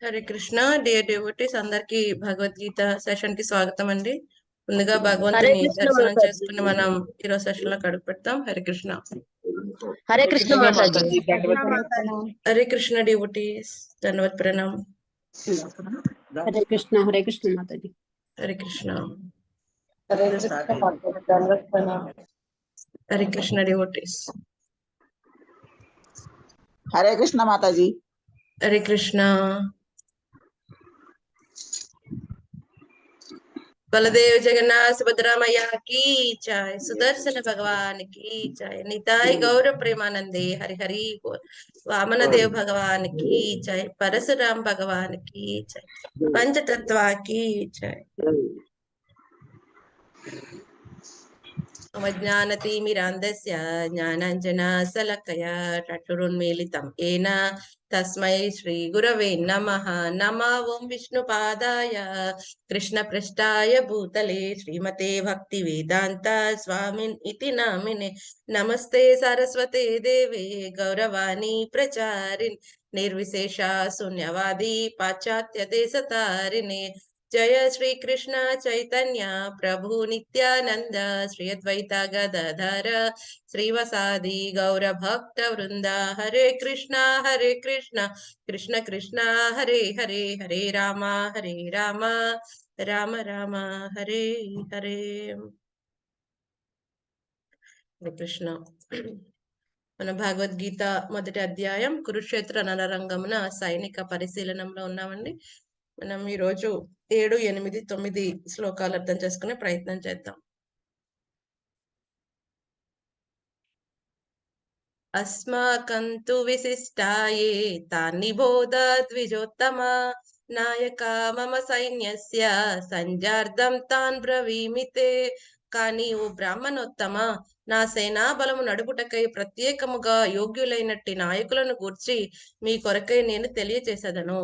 Hare Krishna. Dear devotees అందరికి Bhagavad Gita session కి స్వాగతం అండి. ముందుగా భగవంతుని దర్శనం చేసుకుని మనం ఈరోజు సెషన్ లో అడుగు పెడతాం. హరే కృష్ణ. హరే కృష్ణ మాతాజీ. హరే కృష్ణ డివోటీస్, ధన్యవాద ప్రణామ్. హరే కృష్ణ. హరే కృష్ణ మాతాజీ. హరే కృష్ణ. హరే కృష్ణ మాతాజీ, ధన్యవాద ప్రణామ్. హరే కృష్ణ డివోటీస్. హరే కృష్ణ మాతాజీ. హరే కృష్ణ. బలదేవ్ జగన్నాథ్ సుభద్రామయ్య की जय, सुदर्शन भगवान की जय, निताय गौर प्रेमानंदे हरि हरि बोल, वामन देव भगवान की जय, परशुराम भगवान की जय, पंचतत्व की जय. ज्ञानतिमिरान्धस्य ज्ञानाञ्जनशलाकया चक्षुरुन्मीलितं येन तस्मै श्री गुरवे नमः. नमः ओं विष्णुपादाय कृष्णपृष्ठाय भूतले श्रीमते भक्तिवेदान्त स्वामिन् इति नामिने. नमस्ते सरस्वते देवे गौरवाणी प्रचारिणे निर्विशेष शून्यवादी पाश्चात्य देशतारिणे. जय श्री कृष्ण चैतन्य प्रभु नित्यानंद श्री अद्वैता गदाधर श्रीवासादि गौर भक्त वृंदा. हरे कृष्ण कृष्ण कृष्ण हरे हरे, हरे राम राम राम हरे हरे. హరే కృష్ణ. మన భగవద్గీత మొదటి అధ్యాయం కురుక్షేత్ర రణరంగమున సైనిక పరిశీలనంలో ఉన్నామండి. మనం ఈరోజు 7, 8, 9 శ్లోకాలు అర్థం చేసుకునే ప్రయత్నం చేద్దాం. అస్మాకంతు విశిష్టాయే తాని బోధ ద్విజోత్తమ నాయక మమ సైన్యస్య సంజార్థం తాన్ బ్రవీమితే. కానీ ఓ బ్రాహ్మణోత్తమ, నా సేనా బలము నడుపుటకై ప్రత్యేకముగా యోగ్యులైనట్టి నాయకులను గూర్చి మీ కొరకై నేను తెలియచేసదను.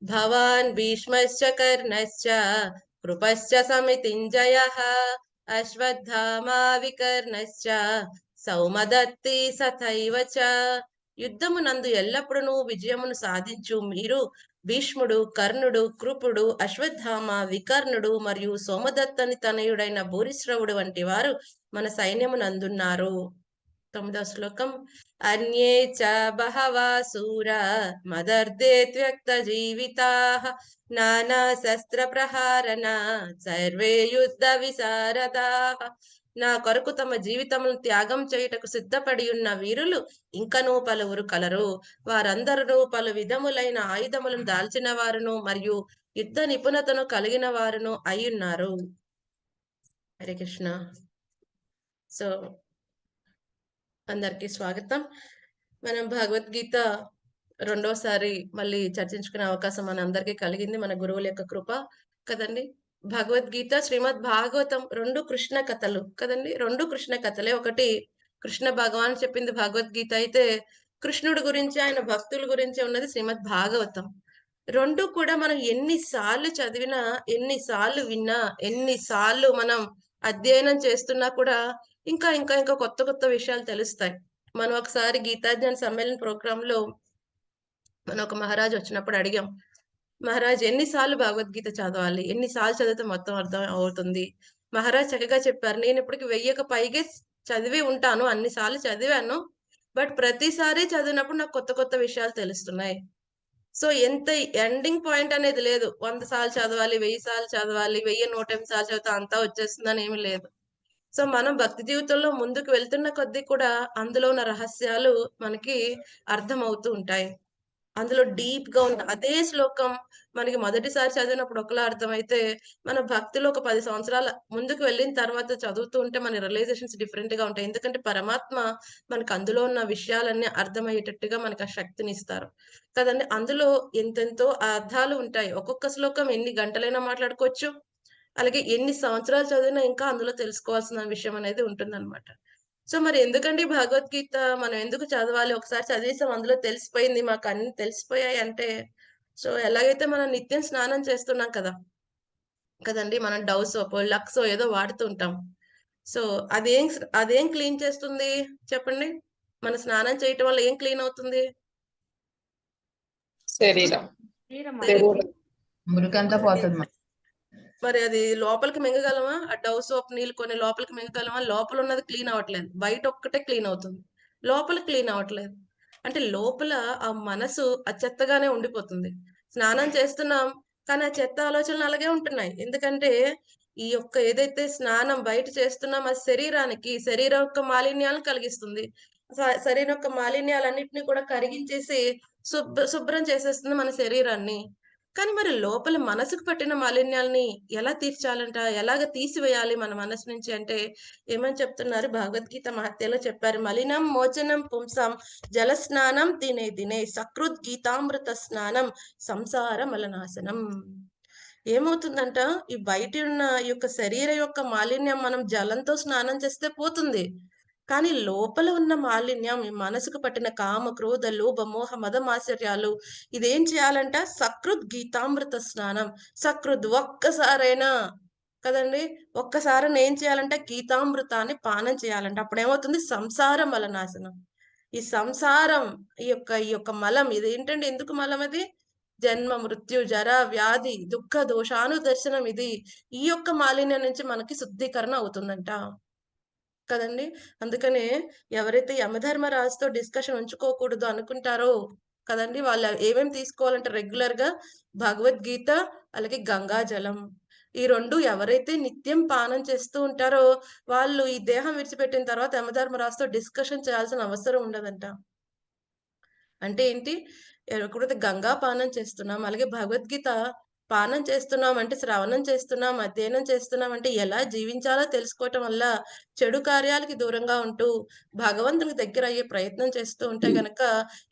భవాన్ భీష్మశ్చ కర్ణశ్చ కృపశ్చ సమితింజయః అశ్వత్థామా వికర్ణశ్చ సౌమదత్తి సథైవ చ. యుద్ధమునందు ఎల్లప్పుడూ విజయమును సాధించు మీరు భీష్ముడు, కర్ణుడు, కృపుడు, అశ్వత్థామ, వికర్ణుడు మరియు సోమదత్తని తనయుడైన భూరిశ్రవుడు వంటి వారు మన సైన్యమునందున్నారు. 9వ శ్లోకం. అన్యే చ బహవా శూరా మదర్దే త్యక్త జీవితాః నానా శస్త్ర ప్రహారణ సర్వే యుద్ధ విశారదాః. నా కొరకు తమ జీవితమును త్యాగం చేయుటకు సిద్ధపడి ఉన్న వీరులు ఇంకనూ పలువురు కలరు. వారందరూ పలు విధములైన ఆయుధములను దాల్చిన వారును మరియు యుద్ధ నిపుణతను కలిగిన వారును అయ్యున్నారు. హరే కృష్ణ. సో అందరికి స్వాగతం. మనం భగవద్గీత రెండోసారి మళ్ళీ చర్చించుకునే అవకాశం మన అందరికీ కలిగింది, మన గురువుల యొక్క కృప కదండి. భగవద్గీత, శ్రీమద్ భాగవతం 2 కృష్ణ కథలు కదండి. 2 కృష్ణ కథలే. ఒకటి కృష్ణ భగవాన్ చెప్పింది భగవద్గీత అయితే, కృష్ణుడి గురించి ఆయన భక్తుల గురించి ఉన్నది శ్రీమద్ భాగవతం. 2 కూడా మనం ఎన్నిసార్లు చదివినా, ఎన్నిసార్లు విన్నా, ఎన్నిసార్లు మనం అధ్యయనం చేస్తున్నా కూడా ఇంకా ఇంకా ఇంకా కొత్త కొత్త విషయాలు తెలుస్తాయి. మనం ఒకసారి గీతాజ్ఞాన సమ్మేళన ప్రోగ్రామ్ లో మనం ఒక మహారాజ్ వచ్చినప్పుడు అడిగాం, మహారాజ్ ఎన్నిసార్లు భగవద్గీత చదవాలి, ఎన్నిసార్లు చదివితే మొత్తం అర్థం అవుతుంది? మహారాజ్ చక్కగా చెప్పారు, నేను ఇప్పటికి 1000కి పైగా చదివి ఉంటాను, అన్నిసార్లు చదివాను, బట్ ప్రతిసారి చదివినప్పుడు నాకు కొత్త కొత్త విషయాలు తెలుస్తున్నాయి. సో ఎంత ఎండింగ్ పాయింట్ అనేది లేదు. 100 సార్లు చదవాలి, 1000 సార్లు చదవాలి, 1108 సార్లు చదివితే అంతా వచ్చేస్తుందని ఏమి లేదు. సో మనం భక్తి జీవితంలో ముందుకు వెళ్తున్న కొద్దీ కూడా అందులో ఉన్న రహస్యాలు మనకి అర్థమవుతూ ఉంటాయి. అందులో డీప్ గా ఉన్న అదే శ్లోకం మనకి మొదటిసారి చదివినప్పుడు ఒకలా అర్థమైతే, మన భక్తిలో ఒక 10 సంవత్సరాల ముందుకు వెళ్ళిన తర్వాత చదువుతూ ఉంటే మన రియలైజేషన్స్ డిఫరెంట్ గా ఉంటాయి. ఎందుకంటే పరమాత్మ మనకు అందులో ఉన్న విషయాలన్నీ అర్థమయ్యేటట్టుగా మనకు ఆ శక్తిని ఇస్తారు కదండి. అందులో ఎంతెంతో అర్థాలు ఉంటాయి. ఒక్కొక్క శ్లోకం ఎన్ని గంటలైనా మాట్లాడుకోవచ్చు, అలాగే ఎన్ని సంవత్సరాలు చదివినా ఇంకా అందులో తెలుసుకోవాల్సిన విషయం అనేది ఉంటుందన్నమాట. సో మరి ఎందుకండి భగవద్గీత మనం ఎందుకు చదవాలి? ఒకసారి చదివేసాం, అందులో తెలిసిపోయింది, మాకు అన్ని తెలిసిపోయాయి అంటే, సో ఎలాగైతే మనం నిత్యం స్నానం చేస్తున్నాం కదా కదండి, మనం డవ్ సోపో లక్సో ఏదో వాడుతూ ఉంటాం. సో అదేం క్లీన్ చేస్తుంది చెప్పండి? మన స్నానం చేయటం వల్ల ఏం క్లీన్ అవుతుంది? శరీరం శరీరం. మురికంతా పోతుంది. మరి అది లోపలికి మింగగలమా? ఆ డవ్ సోప్ నీళ్ళు కొన్ని లోపలికి మింగగలమా? లోపల ఉన్నది క్లీన్ అవ్వట్లేదు. బయట ఒక్కటే క్లీన్ అవుతుంది. లోపల క్లీన్ అవ్వట్లేదు. అంటే లోపల ఆ మనసు చెత్తగానే ఉండిపోతుంది. స్నానం చేస్తున్నాం, కానీ ఆ చెత్త ఆలోచనలు అలాగే ఉంటున్నాయి. ఎందుకంటే ఈ యొక్క ఏదైతే స్నానం బయట చేస్తున్నాం అది శరీరం యొక్క మాలిన్యాలను కలిగిస్తుంది. శరీరం యొక్క మాలిన్యాలన్నిటిని కూడా కరిగించేసి శుభ్రం చేసేస్తుంది మన శరీరాన్ని. కానీ మరి లోపల మనసుకు పట్టిన మాలిన్యాల్ని ఎలా తీర్చాలంట? ఎలాగ తీసివేయాలి మన మనసు నుంచి అంటే ఏమని చెప్తున్నారు? భగవద్గీత మహత్యలో చెప్పారు. మలినం మోచనం పుంసాం జలస్నానం దినే దినే సకృద్ గీతామృత స్నానం సంసార మలనాశనం. ఏమవుతుందంట, ఈ బయట ఉన్న ఈ యొక్క శరీరం యొక్క మాలిన్యం మనం జలంతో స్నానం చేస్తే పోతుంది. కానీ లోపల ఉన్న మాలిన్యం ఈ మనసుకు పట్టిన కామ, క్రోధ, లోభ, మోహ, మదమాశ్చర్యాలు ఇదేం చేయాలంట? సకృద్ గీతామృత స్నానం. సకృద్ ఒక్కసారైనా కదండి, ఒక్కసారైనా ఏం చేయాలంటే గీతామృతాన్ని పానం చేయాలంట. అప్పుడేమవుతుంది? సంసార మలనాశనం. ఈ సంసారం ఈ యొక్క మలం ఇదేంటండి? ఎందుకు మలం అది? జన్మ, మృత్యు, జర, వ్యాధి, దుఃఖ, దోషానుదర్శనం ఇది. ఈ యొక్క మాలిన్యం నుంచి మనకి శుద్ధీకరణ అవుతుందంట. కదండి! అందుకనే ఎవరైతే యమధర్మరాజుతో డిస్కషన్ ఉంచుకోకూడదు అనుకుంటారో కదండి, వాళ్ళు ఏమేమి తీసుకోవాలంటే రెగ్యులర్‌గా భగవద్గీత, అలాగే గంగా జలం. ఈ 2 ఎవరైతే నిత్యం పానం చేస్తూ ఉంటారో వాళ్ళు ఈ దేహం విడిచిపెట్టిన తర్వాత యమధర్మరాజుతో డిస్కషన్ చేయాల్సిన అవసరం ఉండదంట. అంటే ఏంటి? ఎప్పుడైతే గంగా పానం చేస్తున్నాం, అలాగే భగవద్గీత పానం చేస్తున్నాం అంటే శ్రవణం చేస్తున్నాం, అధ్యయనం చేస్తున్నాం అంటే ఎలా జీవించాలో తెలుసుకోవటం వల్ల చెడు కార్యాలకి దూరంగా ఉంటూ భగవంతునికి దగ్గర అయ్యే ప్రయత్నం చేస్తూ ఉంటే గనక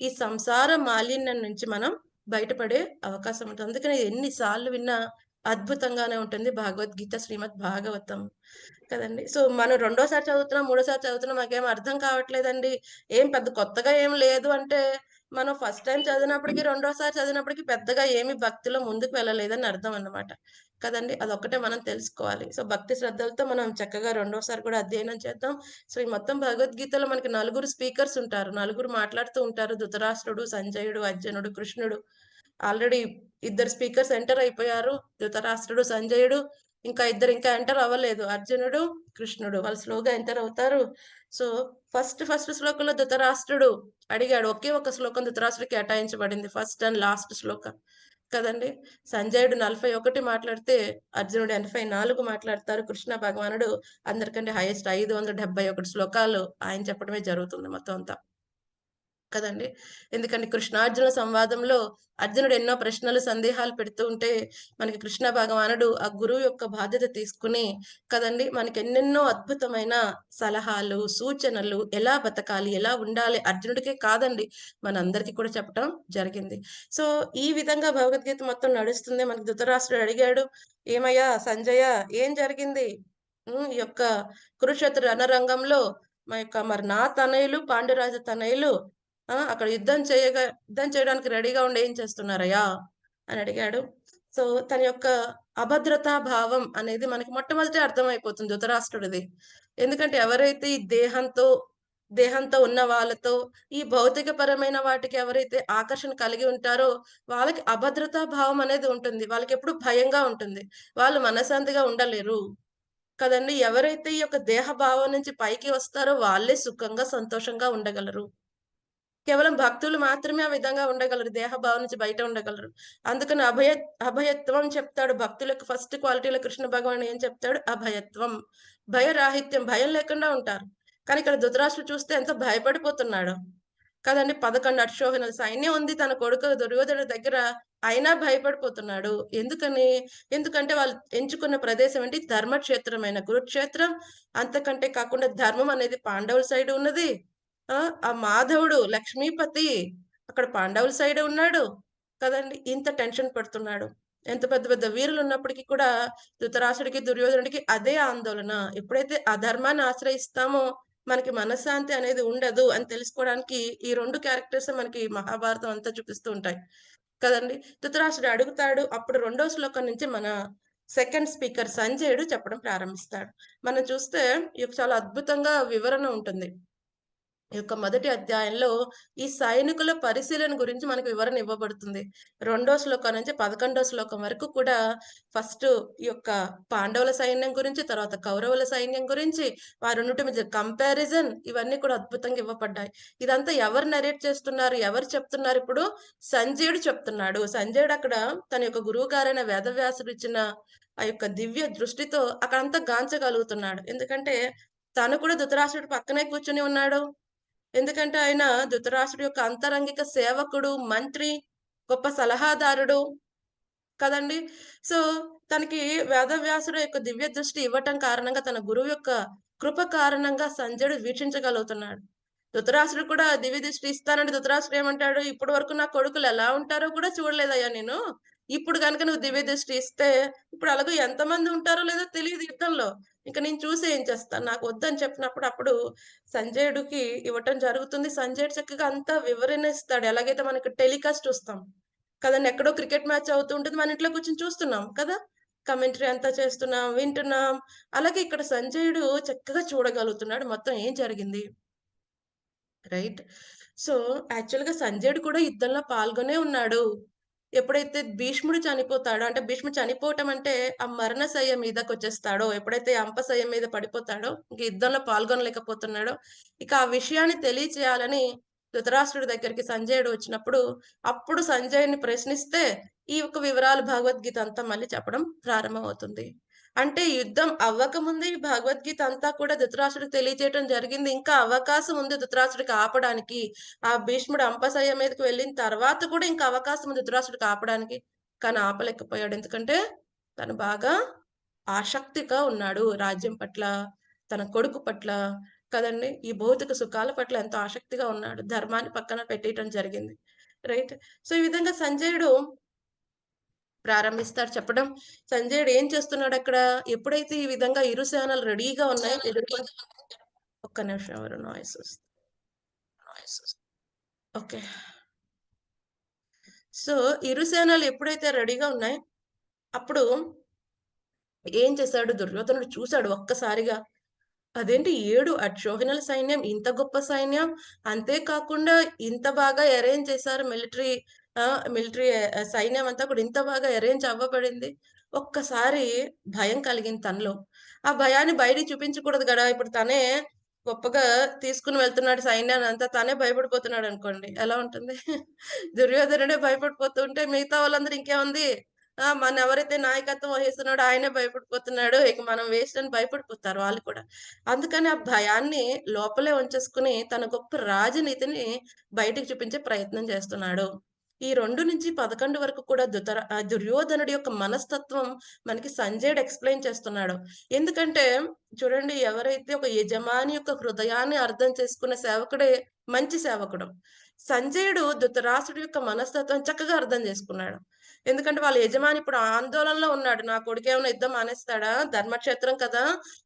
ఈ సంసార మాలిన్యం నుంచి మనం బయటపడే అవకాశం ఉంటుంది. అందుకని ఎన్ని సార్లు విన్నా అద్భుతంగానే ఉంటుంది భగవద్గీత, శ్రీమద్ భాగవతం. కదండి! సో మనం రెండోసారి చదువుతున్నాం, మూడోసారి చదువుతున్నాం మాకేం అర్థం కావట్లేదండి. ఏం పెద్ద కొత్తగా ఏం లేదు అంటే మనం ఫస్ట్ టైమ్ చదివినప్పటికి, రెండోసారి చదివినప్పటికి పెద్దగా ఏమి భక్తిలో ముందుకు వెళ్ళలేదని అర్థం అన్నమాట. కదండి! అదొక్కటే మనం తెలుసుకోవాలి. సో భక్తి శ్రద్ధలతో మనం చక్కగా రెండోసారి కూడా అధ్యయనం చేద్దాం. సో ఈ మొత్తం భగవద్గీతలో మనకి నలుగురు స్పీకర్స్ ఉంటారు. నలుగురు మాట్లాడుతూ ఉంటారు. ధృతరాష్ట్రుడు, సంజయుడు, అర్జునుడు, కృష్ణుడు. ఆల్రెడీ ఇద్దరు స్పీకర్స్ ఎంటర్ అయిపోయారు. ధృతరాష్ట్రుడు, సంజయుడు. ఇంకా ఎంటర్ అవ్వలేదు. అర్జునుడు, కృష్ణుడు. వాళ్ళు స్లోగా ఎంటర్ అవుతారు. సో ఫస్ట్ శ్లోకంలో ధృతరాష్ట్రుడు అడిగాడు. ఒకే ఒక శ్లోకం ధృతరాష్ట్రుడికి కేటాయించబడింది. ఫస్ట్ అండ్ లాస్ట్ శ్లోకం. కదండి! సంజయుడు 41 మాట్లాడితే అర్జునుడు 84 మాట్లాడతారు. కృష్ణ భగవానుడు అందరికంటే హైయెస్ట్ 571 శ్లోకాలు ఆయన చెప్పడమే జరుగుతుంది మొత్తం అంతా. కదండి! ఎందుకంటే కృష్ణార్జున సంవాదంలో అర్జునుడు ఎన్నో ప్రశ్నలు, సందేహాలు పెడుతూ ఉంటే మనకి కృష్ణ భగవానుడు ఆ గురువు యొక్క బాధ్యత తీసుకుని కదండి మనకి ఎన్నెన్నో అద్భుతమైన సలహాలు, సూచనలు ఎలా బతకాలి, ఎలా ఉండాలి అర్జునుడికే కాదండి మనందరికీ కూడా చెప్పటం జరిగింది. సో ఈ విధంగా భగవద్గీత మొత్తం నడుస్తుంది. మనకి ధృతరాష్ట్రుడు అడిగాడు, ఏమయ్యా సంజయ ఏం జరిగింది? ఈ యొక్క కురుక్షేత్ర రణరంగంలో మరి నా తనయులు, పాండురాజ తనయులు అక్కడ యుద్ధం చేయడానికి రెడీగా ఉండి ఏం చేస్తున్నారయ్యా అని అడిగాడు. సో తన యొక్క అభద్రతా భావం అనేది మనకి మొట్టమొదటి అర్థమైపోతుంది ధృతరాష్ట్రుడిది. ఎందుకంటే ఎవరైతే ఈ దేహంతో ఉన్న వాళ్ళతో ఈ భౌతిక పరమైన వాటికి ఎవరైతే ఆకర్షణ కలిగి ఉంటారో వాళ్ళకి అభద్రతా భావం అనేది ఉంటుంది. వాళ్ళకి ఎప్పుడు భయంగా ఉంటుంది. వాళ్ళు మనశ్శాంతిగా ఉండలేరు. కదండి! ఎవరైతే ఈ యొక్క దేహ భావం నుంచి పైకి వస్తారో వాళ్ళే సుఖంగా, సంతోషంగా ఉండగలరు. కేవలం భక్తులు మాత్రమే ఆ విధంగా ఉండగలరు. దేహ భావం నుంచి బయట ఉండగలరు. అందుకని అభయత్వం చెప్తాడు. భక్తుల యొక్క ఫస్ట్ క్వాలిటీలో కృష్ణ భగవానుడు ఏం చెప్తాడు? అభయత్వం. భయరాహిత్యం. భయం లేకుండా ఉంటారు. కానీ ఇక్కడ ధృతరాష్ట్రుడు చూస్తే ఎంత భయపడిపోతున్నాడో. కదండి! 11 అశ్వసైన్యాల సైన్యం ఉంది తన కొడుకు దుర్యోధనుడి దగ్గర. అయినా భయపడిపోతున్నాడు. ఎందుకంటే వాళ్ళు ఎంచుకున్న ప్రదేశం ఏంటి? ధర్మక్షేత్రమైన కురుక్షేత్రం. అంతకంటే కాకుండా ధర్మం అనేది పాండవుల సైడ్ ఉన్నది. ఆ మాధవుడు లక్ష్మీపతి అక్కడ పాండవుల సైడే ఉన్నాడు. కదండి! ఇంత టెన్షన్ పడుతున్నాడు. ఎంత పెద్ద పెద్ద వీరులు ఉన్నప్పటికీ కూడా ధృతరాష్ట్రుడికి, దుర్యోధనుడికి అదే ఆందోళన. ఎప్పుడైతే అధర్మాన్ని ఆశ్రయిస్తామో మనకి మనశ్శాంతి అనేది ఉండదు అని తెలుసుకోవడానికి ఈ 2 క్యారెక్టర్స్ మనకి మహాభారతం అంతా చూపిస్తూ ఉంటాయి. కదండి! ధృతరాష్ట్రుడు అడుగుతాడు. అప్పుడు 2వ శ్లోకం నుంచి మన సెకండ్ స్పీకర్ సంజయుడు చెప్పడం ప్రారంభిస్తాడు. మనం చూస్తే చాలా అద్భుతంగా వివరణ ఉంటుంది. ఈ యొక్క మొదటి అధ్యాయంలో ఈ సైనికుల పరిశీలన గురించి మనకు వివరణ ఇవ్వబడుతుంది. 2వ శ్లోకం నుంచి 11వ శ్లోకం వరకు కూడా ఫస్ట్ ఈ యొక్క పాండవుల సైన్యం గురించి, తర్వాత కౌరవుల సైన్యం గురించి, వారి రెండిటి మధ్య కంపారిజన్ ఇవన్నీ కూడా అద్భుతంగా ఇవ్వబడ్డాయి. ఇదంతా ఎవరు నరేట్ చేస్తున్నారు? ఎవరు చెప్తున్నారు ఇప్పుడు? సంజయుడు చెప్తున్నాడు. సంజయుడు అక్కడ తన యొక్క గురువుగారైన వేదవ్యాసుడు ఇచ్చిన ఆ యొక్క దివ్య దృష్టితో అక్కడంతా గాంచగలుగుతున్నాడు. ఎందుకంటే తను కూడా ధృతరాష్ట్రుడి పక్కనే కూర్చొని ఉన్నాడు. ఎందుకంటే ఆయన ధృతరాష్ట్రుడి యొక్క అంతరంగిక సేవకుడు, మంత్రి, గొప్ప సలహాదారుడు కదండీ! సో, తనకి వేదవ్యాసుడు యొక్క దివ్య దృష్టి ఇవ్వటం కారణంగా తన గురువు యొక్క కృప కారణంగా సంజయుడు వీక్షించగలుగుతున్నాడు. ధృతరాష్ట్రుడు కూడా దివ్య దృష్టి ఇస్తానంటే ధృతరాష్ట్రుడు ఏమంటాడు? ఇప్పటి వరకు నా కొడుకులు ఎలా ఉంటారో కూడా చూడలేదయ్యా నేను. ఇప్పుడు గనుక నువ్వు దివ్య దృష్టి ఇస్తే ఇప్పుడు అలాగో ఎంతమంది ఉంటారో లేదో తెలీదు యుద్ధంలో. ఇంక నేను చూసి ఏం చేస్తాను? నాకు వద్దని చెప్పినప్పుడు అప్పుడు సంజయుడికి ఇవ్వటం జరుగుతుంది. సంజయుడు చక్కగా అంతా వివరణ ఇస్తాడు. ఎలాగైతే మనకి టెలికాస్ట్ చూస్తాం కదండీ! ఎక్కడో క్రికెట్ మ్యాచ్ అవుతూ ఉంటుంది. మన ఇంట్లో కూర్చొని చూస్తున్నాం కదా! కామెంటరీ అంతా చేస్తున్నాం, వింటున్నాం. అలాగే ఇక్కడ సంజయుడు చక్కగా చూడగలుగుతున్నాడు మొత్తం ఏం జరిగింది. రైట్. సో, యాక్చువల్‌గా సంజయుడు కూడా యుద్ధంలో పాల్గొనే ఉన్నాడు. ఎప్పుడైతే భీష్ముడు చనిపోతాడో అంటే భీష్ముడు చనిపోవటం అంటే ఆ మరణశయ్య మీదకొచ్చేస్తాడో, ఎప్పుడైతే అంపశయ్య మీద పడిపోతాడో, ఇంక యుద్ధంలో పాల్గొనలేకపోతున్నాడో, ఇక ఆ విషయాన్ని తెలియచేయాలని ధృతరాష్ట్రుడి దగ్గరికి సంజయుడు వచ్చినప్పుడు, అప్పుడు సంజయుడిని ప్రశ్నిస్తే, ఈ యొక్క వివరాలు భగవద్గీత అంతా మళ్ళీ చెప్పడం ప్రారంభమవుతుంది. అంటే యుద్ధం అవ్వకముందే ఈ భగవద్గీత అంతా కూడా ధృతరాష్ట్రుడికి తెలియజేయటం జరిగింది. ఇంకా అవకాశం ఉంది ధృతరాష్ట్రుడికి ఆపడానికి. ఆ భీష్ముడు అంపశయ్య మీదకి వెళ్ళిన తర్వాత కూడా ఇంకా అవకాశం ఉంది ధృతరాష్ట్రుడికి ఆపడానికి. కానీ ఆపలేకపోయాడు. ఎందుకంటే తను బాగా ఆసక్తిగా ఉన్నాడు రాజ్యం పట్ల, తన కొడుకు పట్ల కదండీ! ఈ భౌతిక సుఖాల పట్ల ఎంతో ఆసక్తిగా ఉన్నాడు. ధర్మాన్ని పక్కన పెట్టేయటం జరిగింది. రైట్. సో, ఈ విధంగా సంజయుడు ప్రారంభిస్తాడు చెప్పడం. సంజయుడు ఏం చేస్తున్నాడక్కడ? ఎప్పుడైతే ఈ విధంగా ఇరు సేనలు రెడీగా ఉన్నాయి ఎదుర్కొని ఒక్క నిమిషం ఎవరో నాయిస్ వస్తుంది. ఓకే. సో, ఇరు సేనలు ఎప్పుడైతే రెడీగా ఉన్నాయి, అప్పుడు ఏం చేశాడు దుర్యోధనుడు చూసాడు ఒక్కసారిగా. అదేంటి 7 అక్షోహిణుల సైన్యం ఇంత గొప్ప సైన్యం. అంతే కాకుండా ఇంత బాగా అరేంజ్ చేశారు మిలిటరీ సైన్యం అంతా కూడా ఇంత బాగా అరేంజ్ అవ్వబడింది. ఒక్కసారి భయం కలిగింది తనలో. ఆ భయాన్ని బయటికి చూపించకూడదు గదా! ఇప్పుడు తనే గొప్పగా తీసుకొని వెళ్తున్నాడు సైన్యాన్నంతా. తనే భయపడిపోతున్నాడనుకోండి. ఎలా ఉంటుంది? దుర్యోధనుడే భయపడిపోతూ ఉంటే మిగతా వాళ్ళందరూ ఇంకేముంది మనెవరైతే నాయకత్వం వహిస్తున్నాడో ఆయనే భయపడిపోతున్నాడు. ఇక మనం వేస్ట్ అని భయపడిపోతారు వాళ్ళు కూడా. అందుకని ఆ భయాన్ని లోపలే ఉంచేసుకొని తన గొప్ప రాజనీతిని బయటికి చూపించే ప్రయత్నం చేస్తున్నాడు. ఈ 2-11 వరకు కూడా దుర్యోధనుడి యొక్క మనస్తత్వం మనకి సంజయుడు ఎక్స్‌ప్లెయిన్ చేస్తున్నాడు. ఎందుకంటే చూడండి ఎవరైతే ఒక యజమాని యొక్క హృదయాన్ని అర్థం చేసుకున్న సేవకుడే మంచి సేవకుడు. సంజయుడు ధృతరాష్ట్రుడి యొక్క మనస్తత్వం చక్కగా అర్థం చేసుకున్నాడు. ఎందుకంటే వాళ్ళ యజమాని ఇప్పుడు ఆందోళనలో ఉన్నాడు. నా కొడుకేమైనా యుద్ధం మానేస్తాడా? ధర్మక్షేత్రం కదా!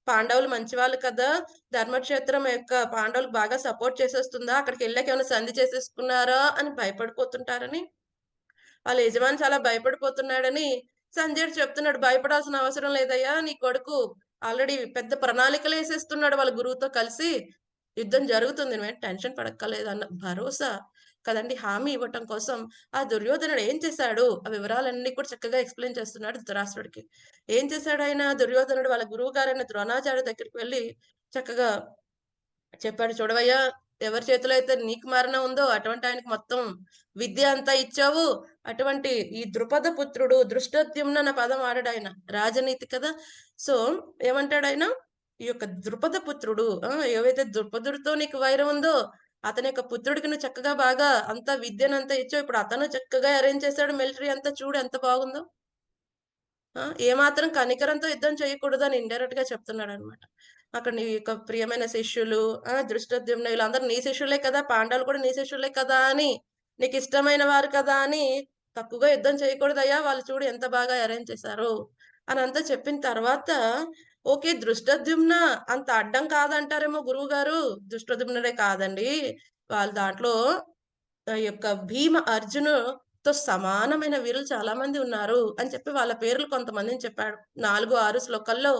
పాండవులు మంచివాళ్ళు కదా! ధర్మక్షేత్రం యొక్క పాండవులకు బాగా సపోర్ట్ చేసేస్తుందా? అక్కడికెళ్ళాక ఏమైనా సంధి చేసేసుకున్నారా? అని భయపడిపోతుంటారని వాళ్ళ యజమాని చాలా భయపడిపోతున్నాడని సంజయుడు చెప్తున్నాడు. భయపడాల్సిన అవసరం లేదయ్యా! నీ కొడుకు ఆల్రెడీ పెద్ద ప్రణాళికలేసేస్తున్నాడు వాళ్ళ గురువుతో కలిసి. యుద్ధం జరుగుతుంది. నువ్వేం టెన్షన్ పడక్కర్లేదన్న భరోసా కదండీ! హామీ ఇవ్వటం కోసం ఆ దుర్యోధనుడు ఏం చేశాడు? ఆ వివరాలన్నీ కూడా చక్కగా ఎక్స్‌ప్లెయిన్ చేస్తున్నాడు ధృతరాష్ట్రుడికి. ఏం చేశాడాయన దుర్యోధనుడు వాళ్ళ గురువుగారైన ద్రోణాచార్య దగ్గరికి వెళ్లి చక్కగా చెప్పాడు. చూడవయ్యా! ఎవరి చేతిలో అయితే నీకు మరణం ఉందో అటువంటి ఆయనకి మొత్తం విద్య అంతా ఇచ్చావు. అటువంటి ఈ ద్రుపద పుత్రుడు దృష్టద్యుమ్న అన్న పదం వాడాడాయన. రాజనీతి కదా! సో, ఏమంటాడాయన? ఈ యొక్క ద్రుపద పుత్రుడు ఏవైతే ద్రుపదుడితో నీకు వైరం ఉందో, అతని యొక్క పుత్రుడికి నువ్వు చక్కగా బాగా అంతా విద్యనంతా ఇచ్చావు. ఇప్పుడు అతను చక్కగా అరేంజ్ చేశాడు మిలిటరీ అంతా చూడు ఎంత బాగుందో. ఏమాత్రం కనికరంతో యుద్ధం చేయకూడదని ఇండైరెక్ట్‌గా చెప్తున్నాడన్నమాట. అక్కడ నీ యొక్క ప్రియమైన శిష్యులు ధృష్టద్యుమ్న వీళ్ళందరూ నీ శిష్యులే కదా! పాండవులు కూడా నీ శిష్యులే కదా! అని నీకిష్టమైన వారు కదా! అని తక్కువగా యుద్ధం చేయకూడదయ్యా! వాళ్ళు చూడు ఎంత బాగా అరేంజ్ చేశారో అనంతా చెప్పిన తర్వాత ఓకే. దృష్టద్యుమ్న అంత అడ్డం కాదంటారేమో గురువుగారు. దృష్టద్యుమ్నుడే కాదండి. వాళ్ళు దాంట్లో ఈ యొక్క భీమ, అర్జునుతో సమానమైన వీరులు చాలా మంది ఉన్నారు అని చెప్పి వాళ్ళ పేర్లు కొంతమందిని చెప్పాడు. 4, 6 శ్లోకాల్లో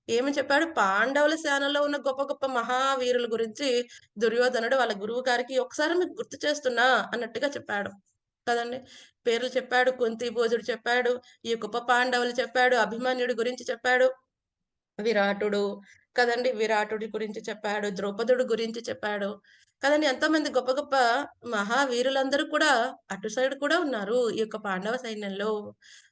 ఏమని చెప్పాడు? పాండవుల సేనలో ఉన్న గొప్ప గొప్ప మహావీరుల గురించి దుర్యోధనుడు వాళ్ళ గురువు గారికి ఒకసారి మీకు గుర్తు చేస్తున్నా అన్నట్టుగా చెప్పాడు. కదండీ! పేర్లు చెప్పాడు. కుంతిభోజుడు చెప్పాడు. ఈ గొప్ప పాండవులు చెప్పాడు. అభిమన్యుడి గురించి చెప్పాడు. విరాటుడు కదండీ! విరాటుడి గురించి చెప్పాడు. ద్రౌపదుడి గురించి చెప్పాడు. కదండీ! ఎంతోమంది గొప్ప గొప్ప మహావీరులందరూ కూడా అటు సైడ్ కూడా ఉన్నారు. ఈ యొక్క పాండవ సైన్యంలో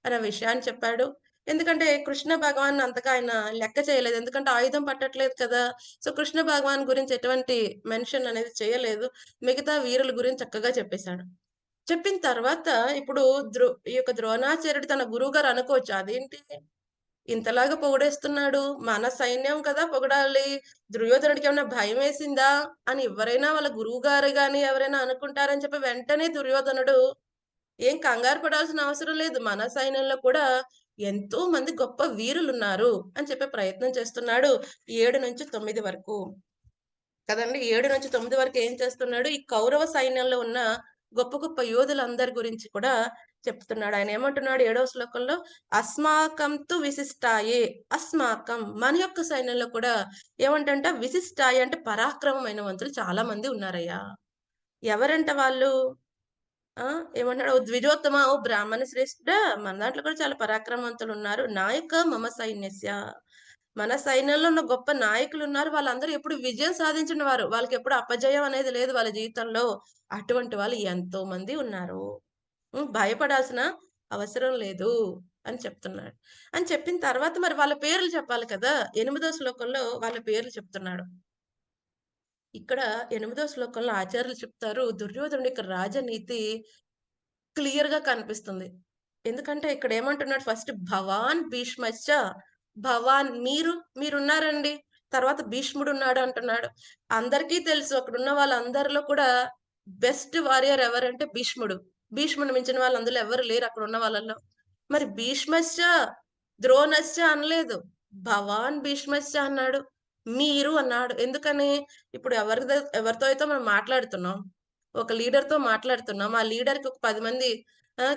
అన్న విషయాన్ని చెప్పాడు. ఎందుకంటే కృష్ణ భగవాన్ అంతగా ఆయన లెక్క చేయలేదు. ఎందుకంటే ఆయుధం పట్టట్లేదు కదా! సో, కృష్ణ భగవాన్ గురించి ఎటువంటి మెన్షన్ అనేది చేయలేదు. మిగతా వీరుల గురించి చక్కగా చెప్పేసాడు. చెప్పిన తర్వాత ఇప్పుడు ఈ యొక్క ద్రోణాచార్యుడు తన గురువుగారు అనుకోవచ్చు. అదేంటి ఇంతలాగా పొగిడేస్తున్నాడు. మన సైన్యం కదా పొగడాలి. దుర్యోధనుడికేమన్నా భయమేసిందా? అని ఎవరైనా వాళ్ళ గురువుగారు గాని ఎవరైనా అనుకుంటారని చెప్పి వెంటనే దుర్యోధనుడు ఏం కంగారు పడాల్సిన అవసరం లేదు. మన సైన్యంలో కూడా ఎంతో మంది గొప్ప వీరులున్నారు అని చెప్పే ప్రయత్నం చేస్తున్నాడు. 7-9 వరకు. కదండీ! 7-9 వరకు ఏం చేస్తున్నాడు? ఈ కౌరవ సైన్యంలో ఉన్న గొప్ప గొప్ప యోధులందరి గురించి కూడా చెప్తున్నాడు. ఆయన ఏమంటున్నాడు 7వ శ్లోకంలో అస్మాకం తు విశిష్టాయే. అస్మాకం మన యొక్క సైన్యంలో కూడా ఏమంటంట విశిష్టాయే అంటే పరాక్రమమైనవంతులు చాలా మంది ఉన్నారయ్యా. ఎవరంట వాళ్ళు? ఆ! ఏమన్నాడు? "ఓ ద్విజోత్తమ, ఓ బ్రాహ్మణ శ్రేష్ఠుడా! మన దాంట్లో కూడా చాలా పరాక్రమవంతులున్నారు. నాయక మమ సైన్యస్య." మన సైన్యంలో ఉన్న గొప్ప నాయకులున్నారు. వాళ్ళందరూ ఎప్పుడు విజయం సాధించిన వారు. వాళ్ళకెప్పుడు అపజయం అనేది లేదు వాళ్ళ జీవితంలో. అటువంటి వాళ్ళు ఎంతో మంది ఉన్నారు. భయపడాల్సిన అవసరం లేదు అని చెప్తున్నాడు. అని చెప్పిన తర్వాత మరి వాళ్ళ పేర్లు చెప్పాలి కదా! 8దో శ్లోకంలో వాళ్ళ పేర్లు చెప్తున్నాడు. ఇక్కడ 8దో శ్లోకంలో ఆచార్యులు చెప్తారు దుర్యోధనుడి యొక్క రాజనీతి క్లియర్‌గా కనిపిస్తుంది. ఎందుకంటే ఇక్కడ ఏమంటున్నాడు ఫస్ట్ భవాన్ భీష్మశ్చ. భవాన్ మీరున్నారండి. తర్వాత భీష్ముడున్నాడు అంటున్నాడు. అందరికీ తెలుసు అక్కడున్న వాళ్ళందరిలో కూడా బెస్ట్ వారియర్ ఎవరంటే భీష్ముడు. భీష్ముడిని మించిన వాళ్ళు అందులో ఎవరు లేరు అక్కడున్న వాళ్ళలో. మరి భీష్మశ్చ, ద్రోణశ్చ అనలేదు. భవాన్ భీష్మశ్చ అన్నాడు. మీరు అన్నాడు. ఎందుకని? ఇప్పుడు ఎవరితో అయితే మనం మాట్లాడుతున్నాం. ఒక లీడర్‌తో మాట్లాడుతున్నాం. ఆ లీడర్‌కి ఒక 10 మంది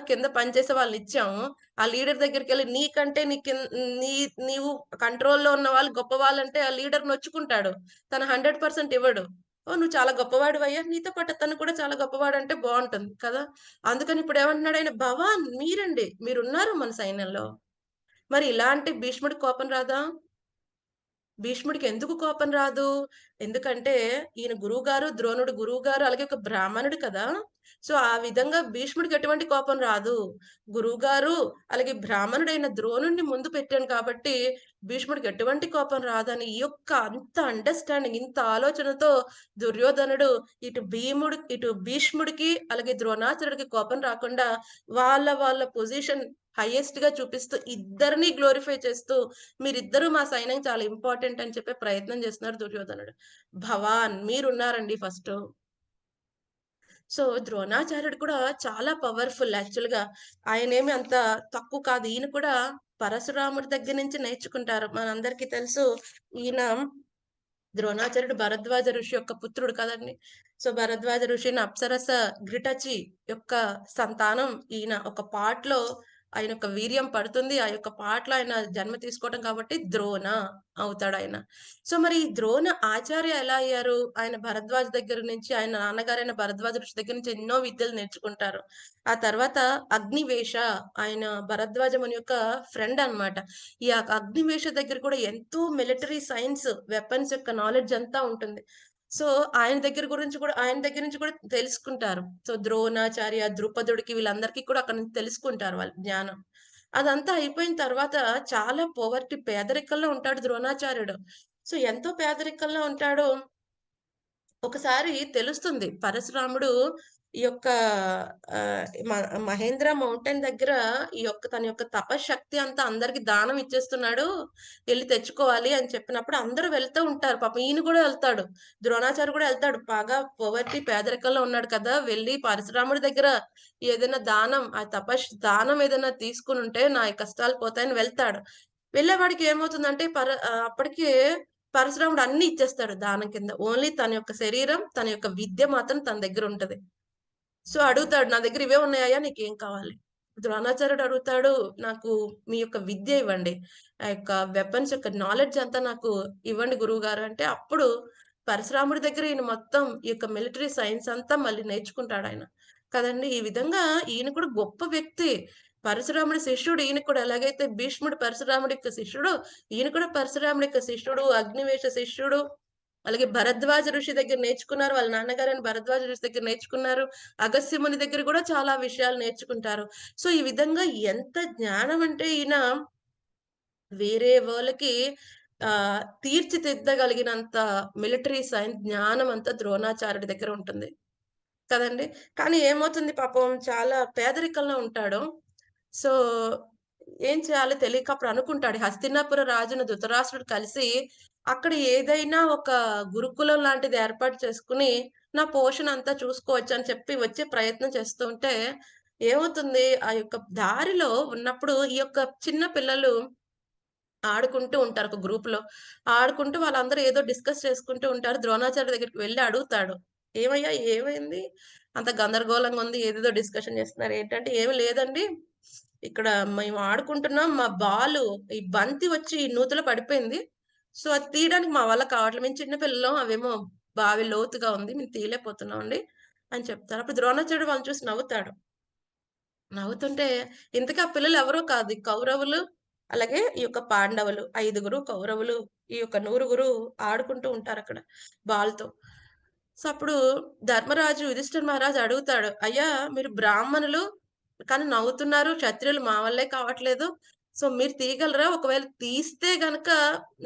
కింద పనిచేసే వాళ్ళనిచ్చాము. ఆ లీడర్ దగ్గరికెళ్ళి నీకంటే నీ కిన్ నీ నీవు కంట్రోల్‌లో ఉన్న వాళ్ళు గొప్పవాళ్ళంటే ఆ లీడర్ నొచ్చుకుంటాడు. తన 100% ఇవ్వడు. ఓహ్! నువ్వు చాలా గొప్పవాడివయ్యా! నీతో పాటు తను కూడా చాలా గొప్పవాడంటే బావుంటుంది కదా! అందుకని ఇప్పుడేమంటున్నాడు ఆయన భవాన్ మీరండి. మీరున్నారు మన సైన్యంలో. మరి ఇలాంటి భీష్ముడికి కోపం రాదా? భీష్ముడికి ఎందుకు కోపం రాదు? ఎందుకంటే ఈయన గురువుగారు, ద్రోణుడు గురువుగారు, అలాగే ఒక బ్రాహ్మణుడు కదా! సో, ఆ విధంగా భీష్ముడికి ఎటువంటి కోపం రాదు. గురువుగారు, అలాగే బ్రాహ్మణుడైన ద్రోణుడిని ముందు పెట్టాను కాబట్టి, భీష్ముడికి ఎటువంటి కోపం రాదని ఈ యొక్క అంత అండర్‌స్టాండింగ్ ఇంత ఆలోచనతో దుర్యోధనుడు ఇటు భీష్ముడికి, అలాగే ద్రోణాచార్యుడికి కోపం రాకుండా వాళ్ళ పొజిషన్ హైయెస్ట్‌గా చూపిస్తూ ఇద్దరిని గ్లోరిఫై చేస్తూ మీరిద్దరూ మా సైన్యం చాలా ఇంపార్టెంట్ అని చెప్పే ప్రయత్నం చేస్తున్నాడు దుర్యోధనుడు. భవాన్ మీరున్నారండి ఫస్టు. సో, ద్రోణాచార్యుడు కూడా చాలా పవర్‌ఫుల్ యాక్చువల్‌గా. ఆయనేమి అంత తక్కువ కాదు. ఈయన కూడా పరశురాముడి దగ్గర నుంచి నేర్చుకుంటారు. మనందరికీ తెలుసు ఈయన ద్రోణాచార్యుడు భరద్వాజ ఋషి యొక్క పుత్రుడు కదండీ! సో, భరద్వాజ ఋషిని అప్సరస ఘ్రిటచి యొక్క సంతానం ఈయన. ఒక పాటలో ఆయన యొక్క వీర్యం పడుతుంది. ఆ యొక్క పాటలో ఆయన జన్మ తీసుకోవడం కాబట్టి ద్రోణ అవుతాడాయన. సో, మరి ఈ ద్రోణ ఆచార్య ఎలా అయ్యారు? ఆయన భరద్వాజ దగ్గర నుంచి ఆయన నాన్నగారైన భరద్వాజ ఋషి దగ్గర నుంచి ఎన్నో విద్యలు నేర్చుకుంటారు. ఆ తర్వాత అగ్నివేశ ఆయన భరద్వాజ ముని యొక్క ఫ్రెండ్ అన్నమాట. ఈ అగ్నివేశ దగ్గర కూడా ఎంతో మిలిటరీ సైన్స్, వెపన్స్ యొక్క నాలెడ్జ్ అంతా ఉంటుంది. సో, ఆయన దగ్గర నుంచి కూడా తెలుసుకుంటారు. సో, ద్రోణాచార్య, ద్రుపదుడికి వీళ్ళందరికీ కూడా అక్కడి నుంచి తెలుసుకుంటారు వాళ్ళు జ్ఞానం. అదంతా అయిపోయిన తర్వాత చాలా పేదరికంలో ఉంటాడు ద్రోణాచార్యుడు. సో, ఎంతో పేదరికంలో ఉంటాడు. ఒకసారి తెలుస్తుంది. పరశురాముడు ఈ యొక్క ఆహ్, మ మహేంద్ర మౌంటైన్ దగ్గర తన యొక్క తపశ్శక్తి అంతా అందరికి దానం ఇచ్చేస్తున్నాడు. ఎళ్లి తెచ్చుకోవాలి అని చెప్పినప్పుడు అందరూ వెళ్తూ ఉంటారు. పాపం ఈయన కూడా వెళ్తాడు. ద్రోణాచార్యుడు కూడా వెళ్తాడు. బాగా పేదరికంలో ఉన్నాడు కదా! వెళ్లి పరశురాముడి దగ్గర ఏదైనా దానం దానం ఏదైనా తీసుకొనుంటే నా కష్టాలు పోతాయని వెళ్తాడు. వెళ్ళేవాడికి ఏమవుతుందంటే అప్పటికే పరశురాముడు అన్నీ ఇచ్చేస్తాడు దానం కింద. ఓన్లీ తన యొక్క శరీరం, తన యొక్క విద్య మాత్రం తన దగ్గరుంటది. సో, అడుగుతాడు, "నా దగ్గర ఇవే ఉన్నాయయ్యా! నీకేం కావాలి?" ద్రోణాచార్యుడు అడుగుతాడు, "నాకు మీ యొక్క విద్య ఇవ్వండి. ఆ యొక్క వెపన్స్ యొక్క నాలెడ్జ్ అంతా నాకు ఇవ్వండి గురువుగారు" అంటే అప్పుడు పరశురాముడి దగ్గర ఈయన మొత్తం ఈ యొక్క మిలిటరీ సైన్స్ అంతా మళ్ళీ నేర్చుకుంటాడాయన. కదండీ! ఈ విధంగా ఈయన కూడా గొప్ప వ్యక్తి. పరశురాముడి శిష్యుడు. ఈయన కూడా ఎలాగైతే భీష్ముడు పరశురాముడి యొక్క శిష్యుడో, ఈయన కూడా పరశురాముడి యొక్క శిష్యుడు, అగ్నివేశ శిష్యుడు. అలాగే భరద్వాజ ఋషి దగ్గర నేర్చుకున్నారు. వాళ్ళ నాన్నగారైన భరద్వాజ ఋషి దగ్గర నేర్చుకున్నారు. అగస్త్య ముని దగ్గర గూడా చాలా విషయాలు నేర్చుకుంటారు. సో, ఈ విధంగా ఎంత జ్ఞానం అంటే ఈయన వేరే వాళ్ళకి తీర్చిదిద్దగలిగినంత మిలిటరీ సైన్స్ జ్ఞానం అంతా ద్రోణాచార్యుడి దగ్గర ఉంటుంది. కదండీ! కానీ ఏమవుతుంది పాపం చాలా పేదరికంలో ఉంటాడు. సో, ఏం చేయాలో తెలియక అప్పుడు అనుకుంటాడు. హస్తినాపుర రాజును ధృతరాష్ట్రుడు కలిసి, అక్కడ ఏదైనా ఒక గురుకులం లాంటిది ఏర్పాటు చేసుకొని, నా పోషణ అంతా చూసుకోవచ్చని చెప్పి వచ్చే ప్రయత్నం చేస్తూ ఉంటే, ఏమవుతుంది ఆ యొక్క దారిలో ఉన్నప్పుడు ఈ యొక్క చిన్న పిల్లలు ఆడుకుంటూ ఉంటారు ఒక గ్రూప్‌లో. ఆడుకుంటూ వాళ్ళందరూ ఏదో డిస్కస్ చేసుకుంటూ ఉంటారు. ద్రోణాచార్య దగ్గరికి వెళ్లి అడుగుతాడు. "ఏమయ్యా ఏమైంది? అంత గందరగోళంగా ఉంది. ఏదేదో డిస్కషన్ చేస్తున్నారు." ఏంటంటే, "ఏమి లేదండి. ఇక్కడ మేము ఆడుకుంటున్నాం. మా బాలు ఈ బంతి వచ్చి నూతిలో పడిపోయింది. సో, అది తీయడానికి మా వల్ల కావట్లేదు. మేము చిన్న పిల్లలం. అవేమో బావి లోతుగా ఉంది. మేము తీయలేకపోతున్నామండి" అని చెప్తారు. అప్పుడు ద్రోణాచార్యుడు వాళ్ళని చూసి నవ్వుతాడు. నవ్వుతుంటే ఇంతకీ ఆ పిల్లలు ఎవరో కాదు. ఈ కౌరవులు, అలాగే ఈ యొక్క పాండవులు. 5గురు కౌరవులు, ఈ యొక్క నూరుగురు ఆడుకుంటూ ఉంటారక్కడ బాల్‌తో. సో, అప్పుడు ధర్మరాజు యుధిష్ఠిర మహారాజు అడుగుతాడు, "అయ్యా! మీరు బ్రాహ్మణులు కానీ నవ్వుతున్నారు. క్షత్రియులు మా వల్లే కావట్లేదు. సో, మీరు తీయగలరా? ఒకవేళ తీస్తే గనక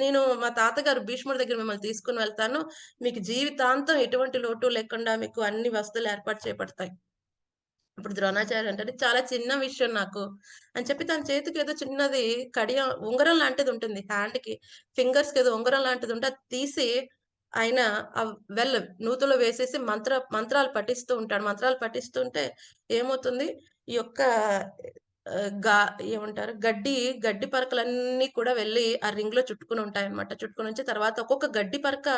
నేను మా తాతగారు భీష్ముడి దగ్గర మిమ్మల్ని తీసుకొని వెళ్తాను. మీకు జీవితాంతం ఎటువంటి లోటు లేకుండా మీకు అన్ని వసతులు ఏర్పాటు చేయబడతాయి." అప్పుడు ద్రోణాచార్య అంటాడు, "చాలా చిన్న విషయం నాకు" అని చెప్పి తన చేతికి ఏదో చిన్నది కడియం ఉంగరం లాంటిదుంటుంది. హ్యాండ్‌కి, ఫింగర్స్‌కి ఏదో ఉంగరం లాంటిదుంటే అది తీసి ఆయన నూతిలో వేసేసి మంత్రాలు పఠిస్తూ ఉంటాడు. మంత్రాలు పఠిస్తుంటే ఏమవుతుంది, ఈ యొక్క గా ఏమంటారు గడ్డి పరకలన్నీ కూడా వెళ్లి ఆ రింగ్‌లో చుట్టుకొని ఉంటాయన్నమాట. చుట్టుకొనుంచి తర్వాత ఒక్కొక్క గడ్డి పరక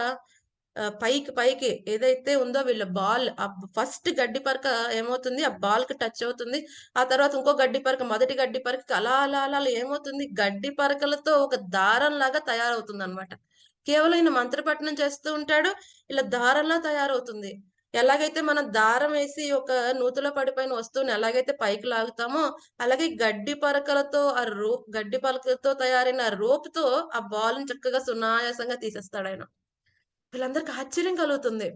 పైకి ఏదైతే ఉందో వీళ్ళ బాల్ ఫస్ట్ గడ్డి పరక ఏమవుతుంది, ఆ బాల్‌కి టచ్ అవుతుంది. ఆ తర్వాత ఇంకో గడ్డి పరక, మొదటి గడ్డి పరకకి అలా ఏమవుతుంది, గడ్డి పరకలతో ఒక దారంలాగా తయారవుతుందనమాట. కేవలం ఈయన మంత్రపఠనం చేస్తూ ఉంటాడు. ఇలా దారంలా తయారవుతుంది. ఎలాగైతే మనం దారం వేసి ఒక నూతిలో పడిపోయిన వస్తువుని ఎలాగైతే పైకి లాగుతామో, అలాగే గడ్డి పరకలతో తయారైన రోప్‌తో ఆ బాల్‌ని చక్కగా సునాయాసంగా తీసేస్తాడాయన. వీళ్ళందరికి ఆశ్చర్యం కలుగుతుంది.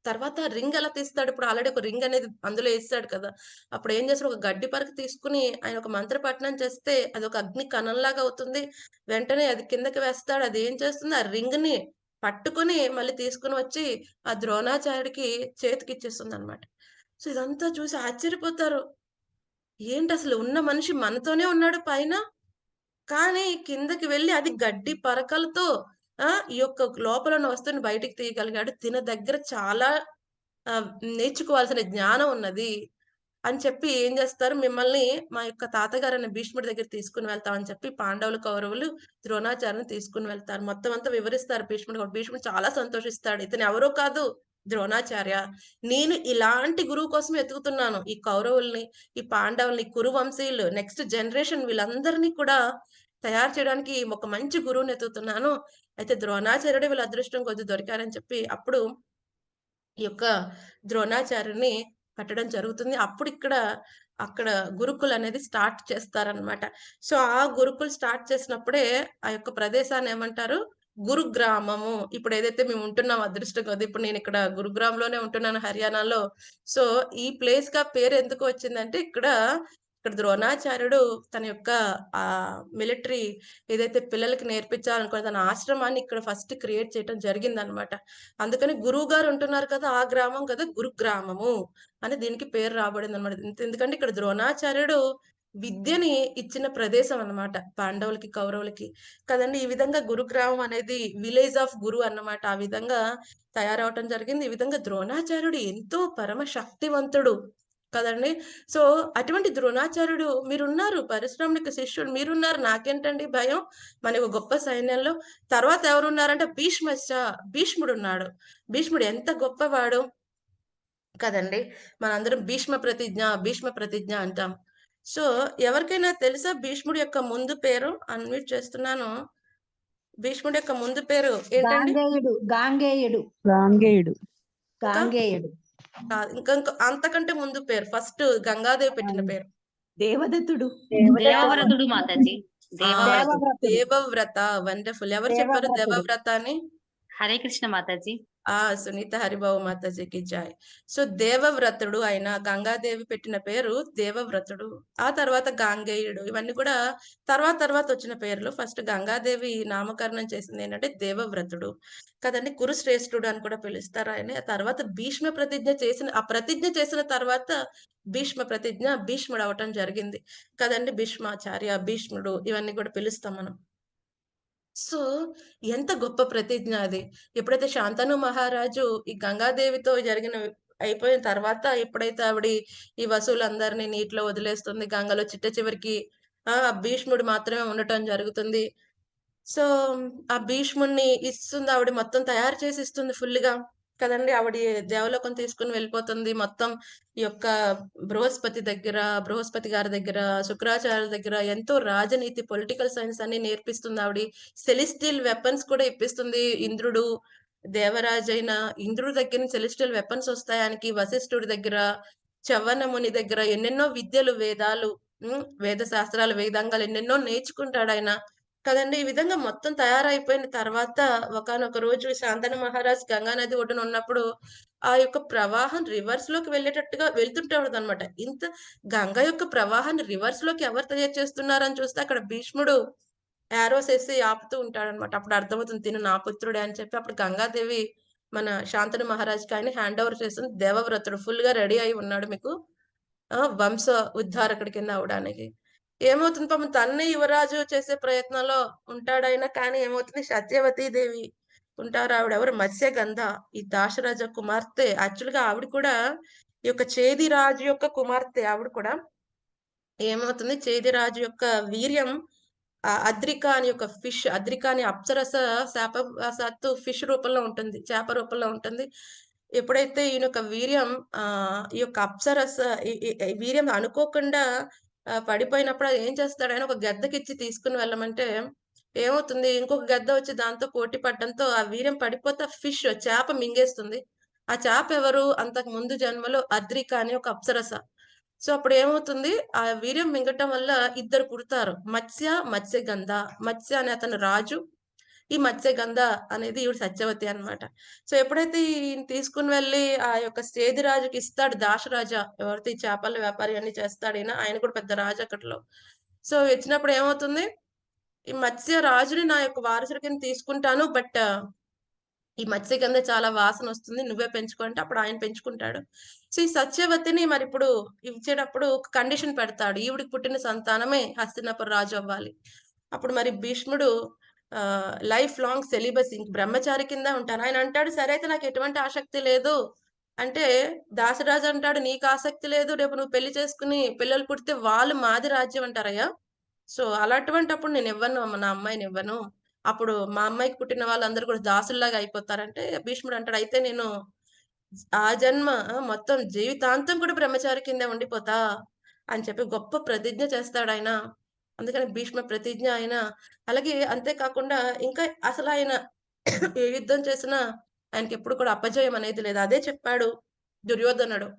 తర్వాత రింగ్ ఎలా తీస్తాడు? ఇప్పుడు ఆల్రెడీ ఒక రింగ్ అనేది అందులో ఏసాడు కదా! అప్పుడేం చేస్తాడు, ఒక గడ్డి పరక తీసుకొని ఆయన ఒక మంత్రపఠనం చేస్తే అదొక అగ్ని కణంలాగా అవుతుంది. వెంటనే అది కిందకి వేస్తాడు. అదేం చేస్తుంది, ఆ రింగ్‌ని పట్టుకొని మళ్ళీ తీసుకొని వచ్చి ఆ ద్రోణాచార్యుడికి చేతికిచ్చేస్తుందనమాట. సో, ఇదంతా చూసి ఆశ్చర్యపోతారు. ఏంటసలు ఉన్న మనిషి మనతోనే ఉన్నాడు పైన. కానీ కిందకి వెళ్లి అది గడ్డి పరకలతో ఈ యొక్క లోపల ఉన్న వస్తువుని బయటికి తీయగలిగాడు. తిన దగ్గర చాలా ఆహ్, నేర్చుకోవాల్సిన జ్ఞానం ఉన్నది అని చెప్పి ఏం జేస్తారు, మిమ్మల్ని మా యొక్క తాతగారైన భీష్ముడి దగ్గరికి తీసుకొని వెళ్తాం అని చెప్పి పాండవులు, కౌరవులు ద్రోణాచార్యని తీసుకొని వెళ్తారు. మొత్తం అంతా వివరిస్తారు భీష్ముడు కూడా. భీష్ముడు చాలా సంతోషిస్తాడు. ఇతను ఎవరో కాదు ద్రోణాచార్య. నేను ఇలాంటి గురువు కోసం వెతుకుతున్నాను. ఈ కౌరవుల్ని, ఈ పాండవుల్ని, కురు వంశీయులు నెక్స్ట్ జనరేషన్ వీళ్ళందరినీ కూడా తయారు చేయడానికి ఒక మంచి గురువుని ఎతుకుతున్నాను. అయితే ద్రోణాచార్యుడే వీళ్ళ అదృష్టం కొద్దీ దొరికారని చెప్పి అప్పుడు ఈ యొక్క ద్రోణాచార్యుడిని పెట్టడం జరుగుతుంది. అక్కడ గురుకులనేది స్టార్ట్ చేస్తారనమాట. సో, ఆ గురుకులు స్టార్ట్ చేసినప్పుడే ఆ యొక్క ప్రదేశాన్ని ఏమంటారు? గురుగ్రామము. ఇప్పుడేదైతే మేము ఉంటున్నాం అదృష్టం కొద్దీ ఇప్పుడు నేనిక్కడ గురుగ్రామ్‌లోనే ఉంటున్నాను హర్యానాలో. సో, ఈ ప్లేస్‌కి ఆ పేరెందుకు వచ్చిందంటే ఇక్కడ ద్రోణాచార్యుడు తన యొక్క మిలిటరీ ఏదైతే పిల్లలకి నేర్పించాలనుకున్న తన ఆశ్రమాన్ని ఇక్కడ ఫస్ట్ క్రియేట్ చేయటం జరిగిందనమాట. అందుకని గురువుగారు ఉంటున్నారు కదా! ఆ గ్రామం కదా గురుగ్రామము అని దీనికి పేరు రాబడిందనమాట. ఎందుకంటే ఇక్కడ ద్రోణాచార్యుడు విద్యని ఇచ్చిన ప్రదేశం అన్నమాట. పాండవులకి, కౌరవులకి. కదండీ! ఈ విధంగా గురుగ్రామం అనేది విలేజ్ ఆఫ్ గురు అన్నమాట. ఆ విధంగా తయారవ్వటం జరిగింది. ఈ విధంగా ద్రోణాచార్యుడు ఎంతో పరమ శక్తివంతుడు. కదండీ! సో, అటువంటి ద్రోణాచార్యుడు మీరున్నారు. పరశురాముడికి శిష్యుడు మీరున్నారు. నాకేంటండి భయం? మన ఒక గొప్ప సైన్యంలో. తర్వాత ఎవరున్నారంటే భీష్ముడున్నాడు. భీష్ముడు ఎంత గొప్పవాడు. కదండి. మనందరం భీష్మ ప్రతిజ్ఞ అంటాం. సో, ఎవరికైనా తెలుసా భీష్ముడి యొక్క ముందు పేరు? అన్‌మ్యూట్ చేస్తున్నాను. భీష్ముడి యొక్క ముందు పేరు ఏంటండి? గాంగేయుడు గాంగేయుడు. ఇంకా? గాంగేయుడు ఇంకా అంతకంటే ముందు పేరు. ఫస్ట్ గంగాదేవి పెట్టిన పేరు. దేవదత్తుడు దేవవ్రతుడు మాతాజీ. దేవవ్రతుడు. దేవవ్రత. వండర్‌ఫుల్. ఎవరు చెప్పారు దేవవ్రతుడు. దేవవ్రత అని? హరే కృష్ణ మాతాజీ. సునీత హరిబాబు మాతాజీకి జై. సో దేవవ్రతుడు ఆయన గంగాదేవి పెట్టిన పేరు దేవవ్రతుడు. ఆ తర్వాత గాంగేయుడు. ఇవన్నీ కూడా తర్వాత వచ్చిన పేర్లు. ఫస్ట్ గంగాదేవి నామకరణం చేసింది ఏంటంటే దేవవ్రతుడు కదండి. కురుశ్రేష్ఠుడు అని కూడా పిలుస్తారు ఆయన. ఆ తర్వాత ఆ ప్రతిజ్ఞ చేసిన తర్వాత భీష్ముడు అవటం జరిగింది కదండి. భీష్మాచార్య, భీష్ముడు ఇవన్నీ కూడా పిలుస్తాం మనం. సో, ఎంత గొప్ప ప్రతిజ్ఞ అది. ఎప్పుడైతే శాంతను మహారాజు ఈ గంగాదేవితో అయిపోయిన తర్వాత ఎప్పుడైతే ఆవిడ ఈ వసువులందరిని నీటిలో వదిలేస్తుంది. గంగలో చిట్ట చివరికి భీష్ముడు మాత్రమే ఉండటం జరుగుతుంది. సో, ఆ భీష్ముడిని ఇస్తుంది ఆవిడ, మొత్తం తయారు చేసి ఇస్తుంది ఫుల్‌గా కదండీ. ఆవిడ దేవలోకం తీసుకొని వెళ్ళిపోతుంది. మొత్తం ఈ యొక్క బృహస్పతి గారి దగ్గర, శుక్రాచార్యుల దగ్గర ఎంతో రాజనీతి, పొలిటికల్ సైన్స్ అన్ని నేర్పిస్తుంది ఆవిడ. సెలెస్టియల్ వెపన్స్ కూడా ఇప్పిస్తుంది. ఇంద్రుడి దగ్గర నుంచి సెలెస్టియల్ వెపన్స్ వస్తాయి ఆయనకి. వశిష్ఠుడి దగ్గర, చవన ముని దగ్గర ఎన్నెన్నో విద్యలు, వేదాలు, వేద శాస్త్రాలు, వేదాంగాలు ఎన్నెన్నో నేర్చుకుంటాడాయన. కదండీ. ఈ విధంగా మొత్తం తయారైపోయిన తర్వాత ఒకానొక రోజు శాంతను మహారాజ్ గంగా నది ఒడ్డున ఉన్నప్పుడు ఆ యొక్క ప్రవాహం రివర్స్ లోకి వెళ్ళేటట్టుగా వెళ్తుంటాడనమాట. గంగ యొక్క ప్రవాహాన్ని రివర్స్ లోకి ఎవరు తయారు చేస్తున్నారని చూస్తే అక్కడ భీష్ముడు యారోస్ ఏసి ఆపుతూ ఉంటాడనమాట. అప్పుడు అర్థమవుతుంది తిను నా పుత్రుడే అని చెప్పి. అప్పుడు గంగాదేవి మన శాంతను మహారాజ్‌కి ఆయన హ్యాండ్ ఓవర్ చేస్తుంది. దేవవ్రతుడు ఫుల్‌గా రెడీ అయి ఉన్నాడు మీకు వంశ ఉద్ధారకుడి కింద అవ్వడానికి. ఏమవుతుంది పాపం తన్నే యువరాజు చేసే ప్రయత్నంలో ఉంటాడాయన. కానీ ఏమవుతుంది, సత్యవతీ దేవి ఉంటారు. ఆవిడెవరు? మత్స్యగంధ, ఈ దాశరథ కుమార్తె. యాక్చువల్‌గా ఆవిడ కూడా ఈ యొక్క చేది రాజు యొక్క కుమార్తె. ఆవిడ కూడా ఏమవుతుంది, చేది రాజు యొక్క వీర్యం అద్రిక అనే అప్సరస శాపవశాత్తు ఫిష్ రూపంలో ఉంటుంది, చేప రూపంలో ఉంటుంది. ఎప్పుడైతే ఈయన యొక్క వీర్యం ఈ యొక్క అప్సరస ఈ వీర్యం అనుకోకుండా పడిపోయినప్పుడు అది ఏం చేస్తాడని ఒక గద్దకిచ్చి తీసుకుని వెళ్ళమంటే ఏమవుతుంది, ఇంకొక గద్ద వచ్చి దాంతో పోటీ పడడంతో ఆ వీర్యం పడిపోతే చేప మింగేస్తుంది. ఆ చేప ఎవరు? అంతకు ముందు జన్మలో అద్రిక అనే ఒక అప్సరస. సో అప్పుడు ఏమవుతుంది, ఆ వీర్యం మింగటం వల్ల ఇద్దరు పుడతారు, మత్స్యగంధ. మత్స్య అనే అతను రాజు, ఈ మత్స్యగంధ అనేది ఈవిడ సత్యవతి అన్నమాట. సో ఎప్పుడైతే ఈయన తీసుకుని వెళ్ళి ఆ యొక్క సేది రాజుకి ఇస్తాడు, దాశరాజ ఎవరైతే ఈ చేపల వ్యాపారి అన్ని చేస్తాడు ఆయన కూడా పెద్ద రాజు అక్కడలో. సో ఇచ్చినప్పుడు ఏమవుతుంది, ఈ మత్స్య రాజుని నా యొక్క వారసుడి కింద తీసుకుంటాను, బట్ ఈ మత్స్యగంధ చాలా వాసన వస్తుంది, నువ్వే పెంచుకో అంటే అప్పుడు ఆయన పెంచుకుంటాడు. సో ఈ సత్యవతిని మరి ఇప్పుడు ఇచ్చేటప్పుడు ఒక కండిషన్ పెడతాడు, ఈవిడికి పుట్టిన సంతానమే హస్తినాపుర రాజు అవ్వాలి. అప్పుడు మరి భీష్ముడు లైఫ్ లాంగ్ సెలిబసీ, బ్రహ్మచారి కింద ఉంటారు. ఆయన అంటాడు, సరే అయితే నాకు ఎటువంటి ఆసక్తి లేదు అంటే, దాసరాజు అంటాడు, నీకు ఆసక్తి లేదు, రేపు నువ్వు పెళ్లి చేసుకుని పిల్లలు పుడితే వాళ్ళు మాది రాజ్యం అంటారయ్యా. సో అలాంటప్పుడు నేను ఇవ్వను, నా అమ్మాయిని ఇవ్వను. అప్పుడు మా అమ్మాయికి పుట్టిన వాళ్ళందరూ కూడా దాసుల్లాగా అయిపోతారంటే భీష్ముడు అంటాడు, అయితే నేను ఆ జన్మ మొత్తం జీవితాంతం కూడా బ్రహ్మచారి కిందే ఉండిపోతా అని చెప్పి గొప్ప ప్రతిజ్ఞ చేస్తాడు ఆయన. అందుకని భీష్మ ప్రతిజ్ఞ ఆయన. అలాగే అంతేకాకుండా ఇంకా అసలు ఆయన ఏ యుద్ధం చేసినా ఆయనకి ఎప్పుడు కూడా అపజయం అనేది లేదు. అదే చెప్పాడు దుర్యోధనుడు,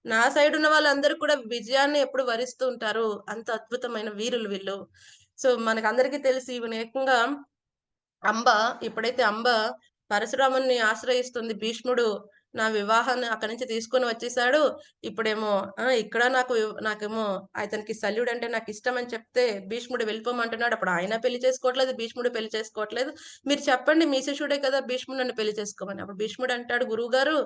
నా సైడ్ ఉన్న వాళ్ళందరూ కూడా విజయాన్ని ఎప్పుడు వరిస్తూ ఉంటారు, అంత అద్భుతమైన వీరులు వీళ్ళు. సో మనకందరికీ తెలిసి ఈవెన్ ఏకంగా ఎప్పుడైతే పరశురాముని ఆశ్రయిస్తుంది, భీష్ముడు నా వివాహాన్ని అక్కడి నుంచి తీసుకొని వచ్చేసాడు, ఇప్పుడేమో ఇక్కడ నాకేమో అతనికి శల్యుడు అంటే నాకు ఇష్టం అని చెప్తే భీష్ముడు వెళ్ళిపోమంటున్నాడు. అప్పుడు ఆయన పెళ్లి చేసుకోవట్లేదు, భీష్ముడు పెళ్లి చేసుకోవట్లేదు. మీరు చెప్పండి, మీ శిష్యుడే కదా భీష్ముడు, నన్ను పెళ్లి చేసుకోమని. అప్పుడు భీష్ముడు అంటాడు, గురువు గారు,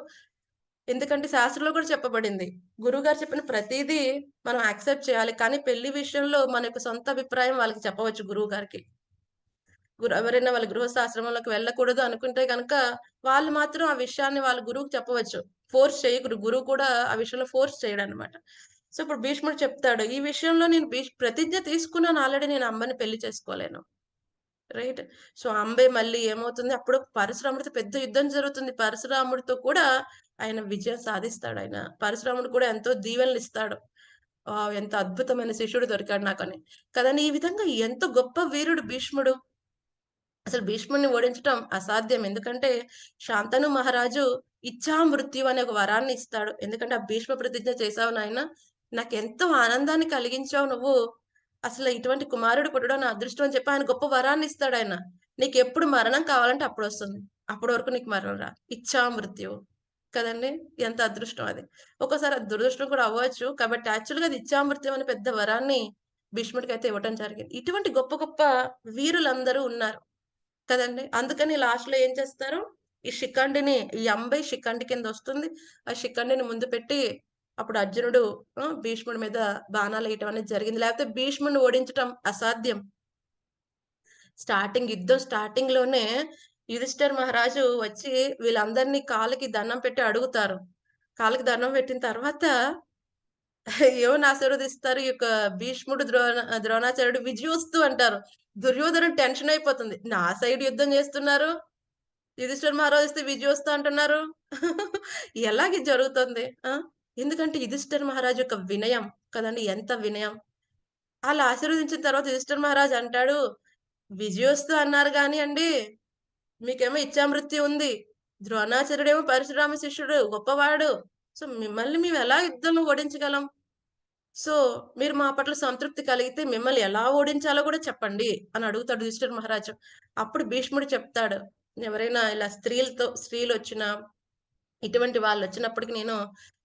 ఎందుకంటే శాస్త్రంలో కూడా చెప్పబడింది, గురువు గారు చెప్పిన ప్రతిదీ మనం యాక్సెప్ట్ చేయాలి, కానీ పెళ్లి విషయంలో మన యొక్క సొంత అభిప్రాయం వాళ్ళకి చెప్పవచ్చు. గురువు గారికి ఎవరైనా వాళ్ళ గృహస్థాశ్రమంలోకి వెళ్ళకూడదు అనుకుంటే కనుక వాళ్ళు మాత్రం ఆ విషయాన్ని వాళ్ళ గురువుకి చెప్పవచ్చు, ఫోర్స్ చేయకూడదు. గురువు కూడా ఆ విషయంలో ఫోర్స్ చేయడం అనమాట. సో ఇప్పుడు భీష్ముడు చెప్తాడు, ఈ విషయంలో నేను ప్రతిజ్ఞ తీసుకున్నాను ఆల్రెడీ, నేను అమ్మని పెళ్లి చేసుకోలేను. రైట్. సో, అంబే మళ్ళీ ఏమవుతుంది అప్పుడు పరశురాముడితో పెద్ద యుద్ధం జరుగుతుంది. పరశురాముడితో కూడా ఆయన విజయం సాధిస్తాడాయన. పరశురాముడు కూడా ఎంతో దీవెనలిస్తాడు. ఎంత అద్భుతమైన శిష్యుడు దొరికాడు నాకని. కదండీ! ఈ విధంగా ఎంత గొప్ప వీరుడు భీష్ముడు. అసలు భీష్ముడిని ఓడించటం అసాధ్యం. ఎందుకంటే శాంతను మహారాజు ఇచ్ఛామృత్యు అనే ఒక వరాన్ని ఇస్తాడు. ఎందుకంటే ఆ భీష్మ ప్రతిజ్ఞ చేశావు నాయన. నాకెంతో ఆనందాన్ని కలిగించావు నువ్వు. అసలు ఇటువంటి కుమారుడు పుట్టడం నా అదృష్టం అని చెప్పి ఆయన గొప్ప వరాన్ని ఇస్తాడాయన. నీకెప్పుడు మరణం కావాలంటే అప్పుడొస్తుంది. అప్పటి వరకు నీకు మరణం రాదు. ఇచ్ఛామృత్యువు. కదండీ! ఎంత అదృష్టం అది. ఒక్కోసారి అది దురదృష్టం కూడా అవ్వచ్చు. కాబట్టి యాక్చువల్‌గా అది ఇచ్ఛామృత్యం అనే పెద్ద వరాన్ని భీష్ముడికైతే ఇవ్వటం జరిగింది. ఇటువంటి గొప్ప గొప్ప వీరులందరూ ఉన్నారు. కదండీ! అందుకని లాస్ట్‌లో ఏం చేస్తారు? ఈ శిఖండిని ఈ అంబై శిఖండి కిందొస్తుంది. ఆ శిఖండిని ముందు పెట్టి అప్పుడు అర్జునుడు భీష్ముడి మీద బాణాలేయటం అనేది జరిగింది. లేకపోతే భీష్ముడిని ఓడించటం అసాధ్యం. యుద్ధం స్టార్టింగ్‌లోనే యుధిష్ఠిర మహారాజు వచ్చి వీళ్ళందరిని కాళ్ళకి దండం పెట్టి అడుగుతారు. కాళ్ళకి దండం పెట్టిన తర్వాత ఎవరిని ఆశీర్వదిస్తారు? ఈ యొక్క భీష్ముడు, ద్రోణాచార్యుడు విజయోస్తు అంటారు. దుర్యోధనుడు టెన్షన్ అయిపోతుంది. నా సైడ్ యుద్ధం చేస్తున్నారు. యుధిష్ఠిర మహారాజు వస్తే విజయోస్తు అంటున్నారు. ఎలాగ జరుగుతుంది? ఎందుకంటే యుధిష్ఠిర మహారాజు యొక్క వినయం కదండీ! ఎంత వినయం. ఆళ్ళు ఆశీర్వదించిన తర్వాత యుధిష్ఠిర మహారాజు అంటాడు, "విజయోస్తు అన్నారు గానియండి, మీకేమో ఇచ్ఛామృత్యు ఉంది. ద్రోణాచార్యుడేమో పరశురామ శిష్యుడు గొప్పవాడు. సో, మిమ్మల్ని మేము ఎలా యుద్ధంలో ఓడించగలం? సో, మీరు మా పట్ల సంతృప్తి కలిగితే మిమ్మల్ని ఎలా ఓడించాలో కూడా చెప్పండి" అని అడుగుతాడు యుధిష్ఠిర మహారాజు. అప్పుడు భీష్ముడు చెప్తాడు, ఎవరైనా ఇలా స్త్రీలొచ్చినా, ఇటువంటి వాళ్ళొచ్చినప్పటికి నేను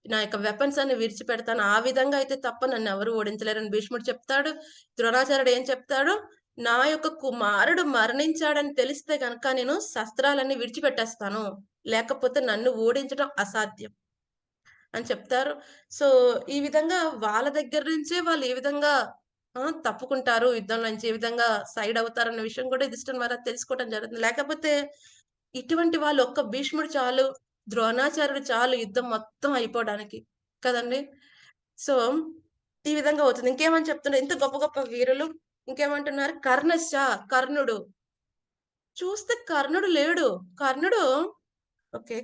నా యొక్క వెపన్స్ అన్ని విడిచిపెడతాను. ఆ విధంగా అయితే తప్ప నన్నెవరు ఓడించలేరని భీష్ముడు చెప్తాడు. ద్రోణాచార్యుడు ఏం చెప్తాడు, నా యొక్క కుమారుడు మరణించాడని తెలిస్తే గనక నేను శస్త్రాలన్నీ విడిచిపెట్టేస్తాను. లేకపోతే నన్ను ఓడించడం అసాధ్యం అని చెప్తారు. సో, ఈ విధంగా వాళ్ళ దగ్గర నుంచే వాళ్ళు ఏ విధంగా తప్పుకుంటారు యుద్ధంలో నుంచి, ఏ విధంగా సైడ్ అవుతారన్న విషయం కూడా యుధిష్ఠిర మహారాజు తెలుసుకోవడం జరుగుతుంది. లేకపోతే ఇటువంటి వాళ్ళు ఒక్క భీష్ముడు చాలు, ద్రోణాచార్యుడు చాలు యుద్ధం మొత్తం అయిపోవడానికి. కదండీ! సో, ఈ విధంగా అవుతుంది. ఇంకేమని చెప్తున్నారు ఇంత గొప్ప గొప్ప వీరులు. ఇంకేమంటున్నారు? కర్ణుడు. చూస్తే కర్ణుడు లేడు. ఓకే.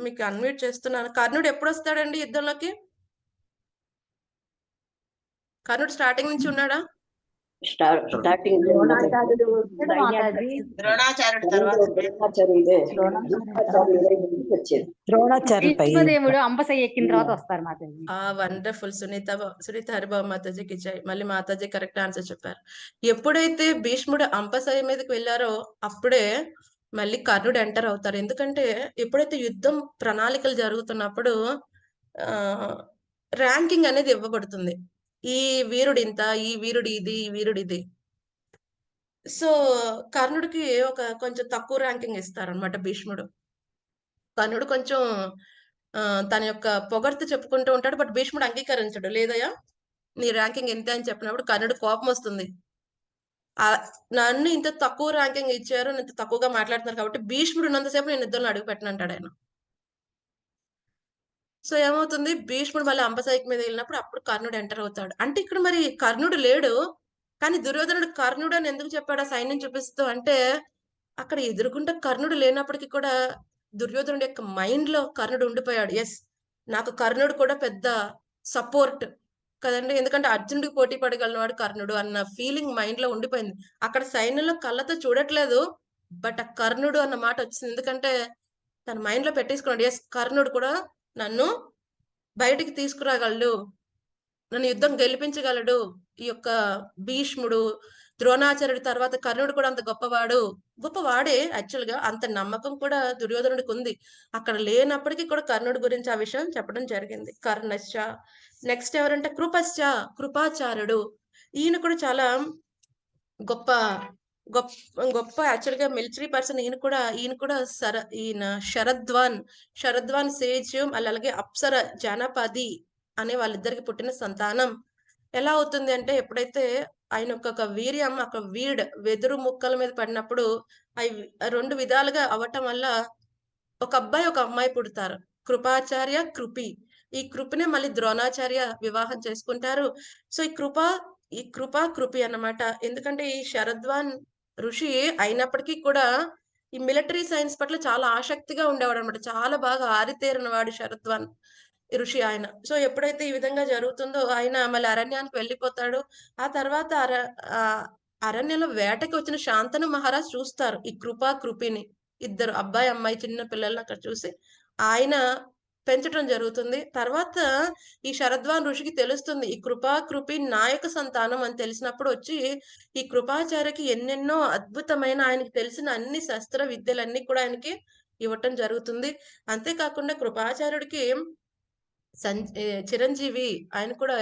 మీకు అన్‌మ్యూట్ చేస్తున్నాను. కర్ణుడు ఎప్పుడొస్తాడండి యుద్ధంలోకి? కర్ణుడు స్టార్టింగ్ నుంచి ఉన్నాడా? స్టార్టింగ్ ద్రోణాచార్యుడు ద్రోణాచార్యుడు తర్వాత ద్రోణాచార్యుడిపై భీష్మదేవుడు అంబసయ్య ఎక్కిన తర్వాత వస్తారు మాతాజీ. వండర్‌ఫుల్ సునీత హరిబాబు మాతాజీకి జై. మళ్ళీ మాతాజీ కరెక్ట్ ఆన్సర్ చెప్పారు. ఎప్పుడైతే భీష్ముడు అంపశయ్య మీదకి వెళ్లారో అప్పుడే మళ్ళీ కర్ణుడు ఎంటర్ అవుతారు. ఎందుకంటే ఎప్పుడైతే యుద్ధం ప్రణాళికలు జరుగుతున్నప్పుడు ర్యాంకింగ్ అనేది ఇవ్వబడుతుంది. ఈ వీరుడు ఇంత, ఈ వీరుడు ఇది, ఈ వీరుడు ఇది. సో, కర్ణుడికి కొంచెం తక్కువ ర్యాంకింగ్ ఇస్తారన్నమాట భీష్ముడు. కర్ణుడు కొంచెం తన యొక్క పొగడ్త చెప్పుకుంటూ ఉంటాడు. బట్ భీష్ముడు అంగీకరించడు. లేదయ్యా నీ ర్యాంకింగ్ ఇంతే అని చెప్పినప్పుడు కర్ణుడు కోపమొస్తుంది. నన్ను ఇంత తక్కువ ర్యాంకింగ్ ఇచ్చారు. ఇంత తక్కువగా మాట్లాడుతున్నారు కాబట్టి భీష్ముడు ఉన్నంతసేపు నేను యుద్ధంలో అడుగుపెట్టనంటాడు ఆయన. సో, ఏమవుతుంది భీష్ముడు మళ్ళీ అంపశయ్య మీద వెళ్ళినప్పుడు అప్పుడు కర్ణుడు ఎంటర్ అవుతాడు. అంటే ఇక్కడ మరి కర్ణుడు లేడు. కానీ దుర్యోధనుడు కర్ణుడు అని ఎందుకు చెప్పాడు ఆ సైన్యం చూపిస్తూ అంటే, అక్కడ ఎదురుగుండా కర్ణుడు లేనప్పటికి కూడా దుర్యోధనుడి యొక్క మైండ్‌లో కర్ణుడు ఉండిపోయాడు. యెస్. నాకు కర్ణుడు కూడా పెద్ద సపోర్ట్ కదండీ! ఎందుకంటే అర్జునుడికి పోటీ పడగలవాడు కర్ణుడు అన్న ఫీలింగ్ మైండ్‌లో ఉండిపోయింది. అక్కడ సైన్యంలో కళ్ళతో చూడట్లేదు. బట్ ఆ కర్ణుడు అన్న మాట వచ్చింది. ఎందుకంటే తన మైండ్‌లో పెట్టేసుకున్నాడు. యెస్. కర్ణుడు కూడా నన్ను బయటికి తీసుకురాగలడు. నన్ను యుద్ధం గెలిపించగలడు. ఈ యొక్క భీష్ముడు, ద్రోణాచార్యుడి తర్వాత కర్ణుడు కూడా అంత గొప్పవాడే యాక్చువల్‌గా. అంత నమ్మకం కూడా దుర్యోధనుడికుంది. అక్కడ లేనప్పటికీ కూడా కర్ణుడి గురించి ఆ విషయం చెప్పడం జరిగింది. కర్ణశ్చ. నెక్స్ట్ ఎవరంటే కృపాచార్యుడు. ఈయన కూడా చాలా గొప్ప గొప్ప యాక్చువల్‌గా మిలిటరీ పర్సన్. ఈయన శరద్వాన్ సేజ్ అలాగే అప్సర జానపది అనే వాళ్ళిద్దరికి పుట్టిన సంతానం. ఎలా అవుతుంది అంటే ఎప్పుడైతే ఆయన ఒక వీర్యం వెదురు ముక్కల మీద పడినప్పుడు అవి 2 విధాలుగా అవ్వటం వల్ల ఒక అబ్బాయి, ఒక అమ్మాయి పుడతారు. కృపాచార్య, కృపి. ఈ కృపినే మళ్ళీ ద్రోణాచార్య వివాహం చేసుకుంటారు. సో, ఈ కృప, కృపి అన్నమాట. ఎందుకంటే ఈ శరద్వాన్ ఋషి అయినప్పటికీ కూడా ఈ మిలిటరీ సైన్స్ పట్ల చాలా ఆసక్తిగా ఉండేవాడనమాట. చాలా బాగా ఆరితేరిన వాడు శరద్వాన్ ఋషి ఆయన. సో, ఎప్పుడైతే ఈ విధంగా జరుగుతుందో ఆయన మళ్ళీ అరణ్యానికి వెళ్ళిపోతాడు. ఆ తర్వాత అరణ్యంలో వేటకి వచ్చిన శాంతను మహారాజ్ చూస్తారు. ఈ కృపా, కృపిని. ఇద్దరు అబ్బాయి, అమ్మాయి చిన్న పిల్లల్ని అక్కడ చూసి ఆయన పెంచటం జరుగుతుంది. తర్వాత ఈ శరద్వాన్ ఋషికి తెలుస్తుంది. ఈ కృపా, కృపి నా యొక్క సంతానం అని తెలిసినప్పుడు వచ్చి ఈ కృపాచార్యకి ఎన్నెన్నో అద్భుతమైన ఆయనకి తెలిసిన అన్ని శస్త్ర విద్యలన్నీ కూడా ఆయనకి ఇవ్వటం జరుగుతుంది. అంతేకాకుండా కృపాచార్యుడికి చిరంజీవి ఆయన కూడా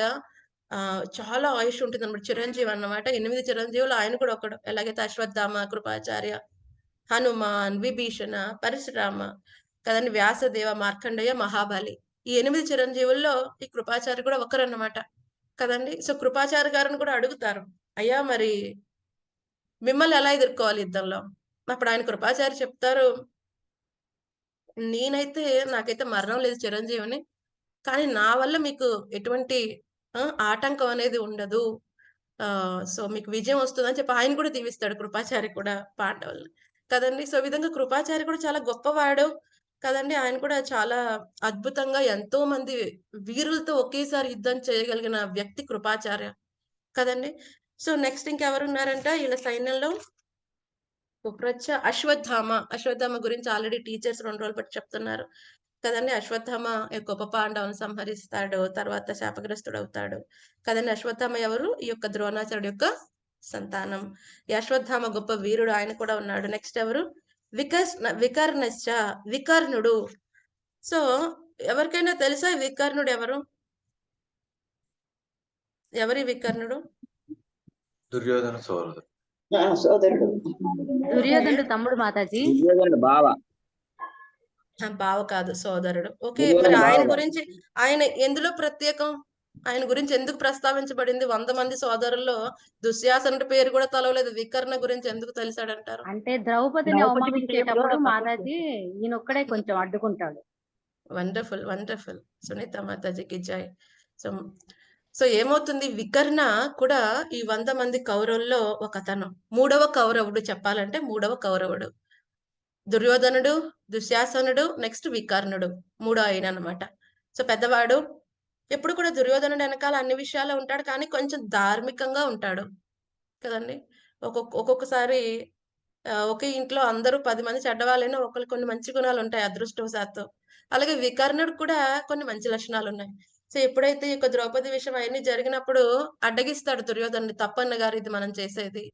చాలా ఆయుష్ ఉంటుందన్నమాట. చిరంజీవి అన్నమాట. 8 చిరంజీవులు ఆయన కూడా ఒకడు. ఎలాగైతే అశ్వత్థామ, కృపాచార్య, హనుమాన్, విభీషణ, పరశురామ కదండి, వ్యాసదేవ, మార్కండేయ, మహాబలి. ఈ 8 చిరంజీవుల్లో ఈ కృపాచార్య కూడా ఒకరన్నమాట కదండి. సో, కృపాచార్య గారిని కూడా అడుగుతారు, అయ్యా మరి మిమ్మల్ని ఎలా ఎదుర్కోవాలి యుద్ధంలో? అప్పుడు ఆయన కృపాచార్య చెప్తారు, నాకైతే మరణం లేదు చిరంజీవిని. కానీ నా వల్ల మీకు ఎటువంటి ఆటంకం అనేది ఉండదు. సో, మీకు విజయం వస్తుందని చెప్పి ఆయన కూడా దీవిస్తాడు కృపాచార్య కూడా పాండవుల్ని. కదండీ. సో, ఈ విధంగా కృపాచార్య కూడా చాలా గొప్పవాడు కదండీ. ఆయన కూడా చాలా అద్భుతంగా ఎంతో మంది వీరులతో ఒకేసారి యుద్ధం చేయగలిగిన వ్యక్తి కృపాచార్య కదండీ. సో, నెక్స్ట్ ఇంకెవరున్నారంట ఈళ్ళ సైన్యంలో? అశ్వత్థామ గురించి ఆల్రెడీ టీచర్స్ 2 రోజులు బట్టి చెప్తున్నారు కదండి. అశ్వత్థామ యొక్క ఉప పాండవులను సంహరిస్తాడు. తర్వాత శాపగ్రస్తుడవుతాడు కదండి. అశ్వత్థామ ఎవరు? ఈ యొక్క ద్రోణాచార్యుడి యొక్క సంతానం. ఈ అశ్వత్థామ గొప్ప వీరుడు, ఆయన కూడా ఉన్నాడు. నెక్స్ట్ ఎవరు? వికర్ణుడు. సో, ఎవరికైనా తెలుసా వికర్ణుడు ఎవరు? ఎవరి వికర్ణుడు? దుర్యోధన సోదరుడు. సోదరుడు. దుర్యోధనుడు తమ్ముడు మాతాజీ. దుర్యోధనుడు బావ. బావ కాదు, సోదరుడు. ఓకే, మరి ఆయన గురించి ఆయన ఎందులో ప్రత్యేకం? ఆయన గురించి ఎందుకు ప్రస్తావించబడింది? 100 మంది సోదరుల్లో దుశ్శాసనుడి పేరు కూడా తలవలేదు. వికర్ణ గురించి ఎందుకు తెలిసాడంటారు? అంటే ద్రౌపదిని అవమానించేటప్పుడు మాతాజీ ఈయనొక్కడే కొంచెం అడ్డుకుంటాడు. Wonderful, wonderful. సునీత మాతాజీకి జై. సో సో ఏమవుతుంది, వికర్ణ కూడా ఈ 100 మంది కౌరవుల్లో ఒకతను. 3వ కౌరవుడు చెప్పాలంటే 3వ కౌరవుడు. దుర్యోధనుడు, దుశ్శాసనుడు, నెక్స్ట్ వికర్ణుడు 3వ ఆయన అన్నమాట. సో పెద్దవాడు. ఎప్పుడు కూడా దుర్యోధనుడు వెనకాల అన్ని విషయాలు ఉంటాడు, కానీ కొంచెం ధార్మికంగా ఉంటాడు కదండి. ఒక్కొక్కసారి ఒకే ఇంట్లో అందరూ 10 మంది చెడ్డవాళ్ళైనా ఒకళ్ళు కొన్ని మంచి గుణాలు ఉంటాయి అదృష్టవశాత్తు. అలాగే వికర్ణుడు కూడా కొన్ని మంచి లక్షణాలు ఉన్నాయి. సో ఎప్పుడైతే ఈ యొక్క ద్రౌపది విషయం అవన్నీ జరిగినప్పుడు అడ్డగిస్తాడు దుర్యోధనుడు, తప్పన్న గారు ఇది మనం చేసేది.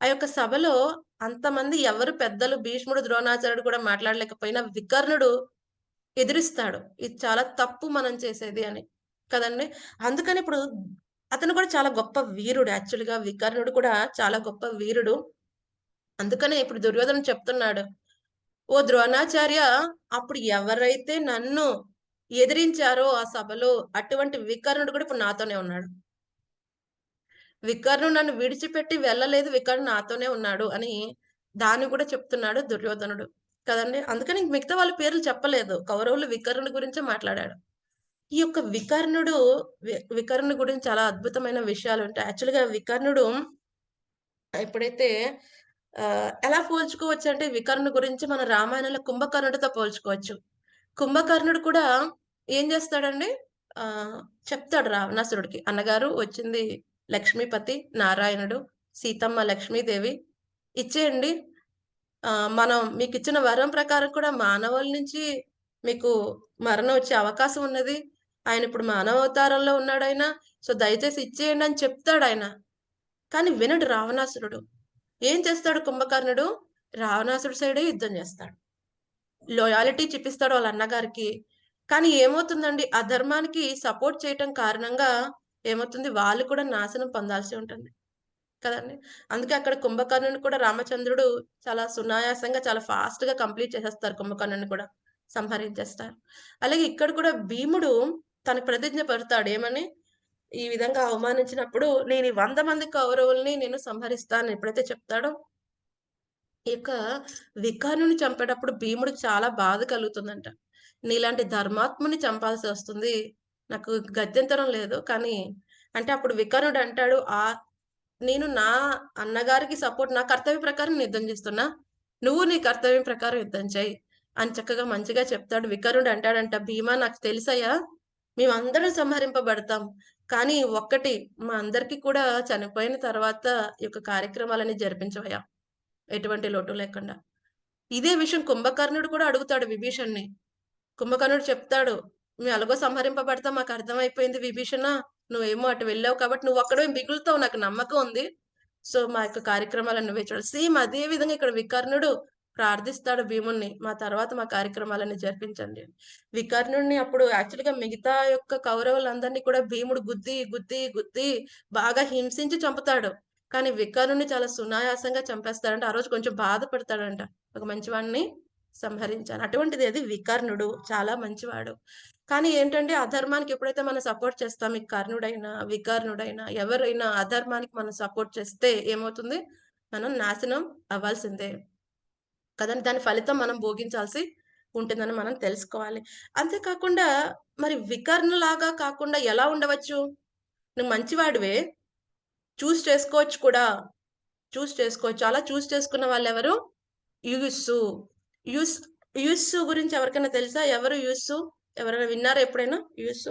ఆ యొక్క సభలో అంతమంది ఎవరు పెద్దలు, భీష్ముడు, ద్రోణాచార్యుడు కూడా మాట్లాడలేకపోయినా వికర్ణుడు ఎదిరిస్తాడు, ఇది చాలా తప్పు మనం చేసేది అని కదండి. అందుకని ఇప్పుడు అతను కూడా చాలా గొప్ప వీరుడు. యాక్చువల్గా వికర్ణుడు కూడా చాలా గొప్ప వీరుడు. అందుకనే ఇప్పుడు దుర్యోధన చెప్తున్నాడు, ఓ ద్రోణాచార్య, అప్పుడు ఎవరైతే నన్ను ఎదిరించారో ఆ సభలో అటువంటి వికర్ణుడు కూడా ఇప్పుడు నాతోనే ఉన్నాడు. వికర్ణుడు నన్ను విడిచిపెట్టి వెళ్ళలేదు, వికర్ణుడు నాతోనే ఉన్నాడు అని దాన్ని కూడా చెప్తున్నాడు దుర్యోధనుడు కదండి. అందుకని మిగతా వాళ్ళ పేర్లు చెప్పలేదు. కౌరవులు వికర్ణుడి గురించే మాట్లాడాడు. ఈ యొక్క వికర్ణుడి గురించి చాలా అద్భుతమైన విషయాలు ఉంటాయి. యాక్చువల్గా వికర్ణుడు ఎప్పుడైతే ఎలా పోల్చుకోవచ్చు అంటే, వికర్ణుడి గురించి మన రామాయణంలో కుంభకర్ణుడితో పోల్చుకోవచ్చు. కుంభకర్ణుడు కూడా ఏం చేస్తాడండి, చెప్తాడు రావణాసురుడికి, అన్నగారు వచ్చింది లక్ష్మీపతి నారాయణుడు, సీతమ్మ లక్ష్మీదేవి, ఇచ్చేయండి. మనం మీకు ఇచ్చిన వరం ప్రకారం కూడా మానవుల నుంచి మీకు మరణం వచ్చే అవకాశం ఉన్నది. ఆయన ఇప్పుడు మానవ అవతారంలో ఉన్నాడు ఆయన. సో దయచేసి ఇచ్చేయండి అని చెప్తాడు ఆయన. కానీ వినడు రావణాసురుడు. ఏం చేస్తాడు కుంభకర్ణుడు? రావణాసురుడి సైడే యుద్ధం చేస్తాడు. లాయాలిటీ చూపిస్తాడు వాళ్ళ అన్నగారికి. కానీ ఏమవుతుందండి, అధర్మానికి సపోర్ట్ చేయటం కారణంగా ఏమవుతుంది, వాళ్ళు కూడా నాశనం పొందాల్సి ఉంటుంది కదండి. అందుకే అక్కడ కుంభకర్ణుని కూడా రామచంద్రుడు చాలా సునాయాసంగా, చాలా ఫాస్ట్ గా కంప్లీట్ చేసేస్తారు. కుంభకర్ణుని కూడా సంహరించేస్తారు. అలాగే ఇక్కడ కూడా భీముడు తన ప్రతిజ్ఞ పడతాడు, ఏమని, ఈ విధంగా అవమానించినప్పుడు నేను 100 మంది కౌరవుల్ని నేను సంహరిస్తాను ఎప్పుడైతే చెప్తాడో, ఈ యొక్క వికర్ణుని చంపేటప్పుడు భీముడికి చాలా బాధ కలుగుతుందంట. నీలాంటి ధర్మాత్ముని చంపాల్సి వస్తుంది, నాకు గత్యంతరం లేదు. కానీ అంటే అప్పుడు వికర్ణుడు అంటాడు, నేను నా అన్నగారికి సపోర్ట్ నా కర్తవ్య ప్రకారం నేను యుద్ధం చేస్తున్నా. నువ్వు నీ కర్తవ్యం ప్రకారం యుద్ధం చెయ్యి అని చక్కగా మంచిగా చెప్తాడు. వికర్ణుడు అంటాడంట, భీమా నాకు తెలుసయ్యా, మేమందరం సంహరింపబడతాం. కానీ ఒక్కటి, మా అందరికీ కూడా చనిపోయిన తర్వాత ఈ యొక్క కార్యక్రమాలని జరిపించవయ్యా, ఎటువంటి లోటు లేకుండా. ఇదే విషయం కుంభకర్ణుడు కూడా అడుగుతాడు విభీషణ్ణి. కుంభకర్ణుడు చెప్తాడు, మేము అలాగో సంహరింపబడతాం, మాకు అర్థమైపోయింది విభీషణ, నువ్వేమో అటు వెళ్ళావు కాబట్టి నువ్వు అక్కడే మిగులుతావు, నాకు నమ్మకం ఉంది. సో మా యొక్క కార్యక్రమాలను నువ్వే చూడాలి. సేమ్ అదే విధంగా ఇక్కడ వికర్ణుడు ప్రార్థిస్తాడు భీముణ్ణి, మా తర్వాత మా కార్యక్రమాలను జరిపించండి. వికర్ణుడిని అప్పుడు యాక్చువల్గా మిగతా యొక్క కౌరవులందరినీ కూడా భీముడు గుద్ది గుద్ది గుద్ది బాగా హింసించి చంపుతాడు. కానీ వికర్ణుని చాలా సునాయాసంగా చంపేస్తాడంట. ఆ రోజు కొంచెం బాధపడతాడంట, ఒక మంచివాడిని సంహరించాను. అటువంటిది అది వికర్ణుడు, చాలా మంచివాడు. కానీ ఏంటంటే అధర్మానికి ఎప్పుడైతే మనం సపోర్ట్ చేస్తాం, ఈ కర్ణుడైనా వికర్ణుడైనా ఎవరైనా అధర్మానికి మనం సపోర్ట్ చేస్తే ఏమవుతుంది, మనం నాశనం అవ్వాల్సిందే కదండి. దాని ఫలితం మనం భోగించాల్సి ఉంటుందని మనం తెలుసుకోవాలి. అంతేకాకుండా మరి వికర్ణులాగా కాకుండా ఎలా ఉండవచ్చు? నువ్వు మంచివాడివే, చూస్ చేసుకోవచ్చు కూడా, చూస్ చేసుకోవచ్చు. అలా చూస్ చేసుకున్న వాళ్ళు ఎవరు? యూసు. యూస్ యూసు గురించి ఎవరికైనా తెలుసా? ఎవరు యూసు? ఎవరైనా విన్నారా ఎప్పుడైనా యూసు?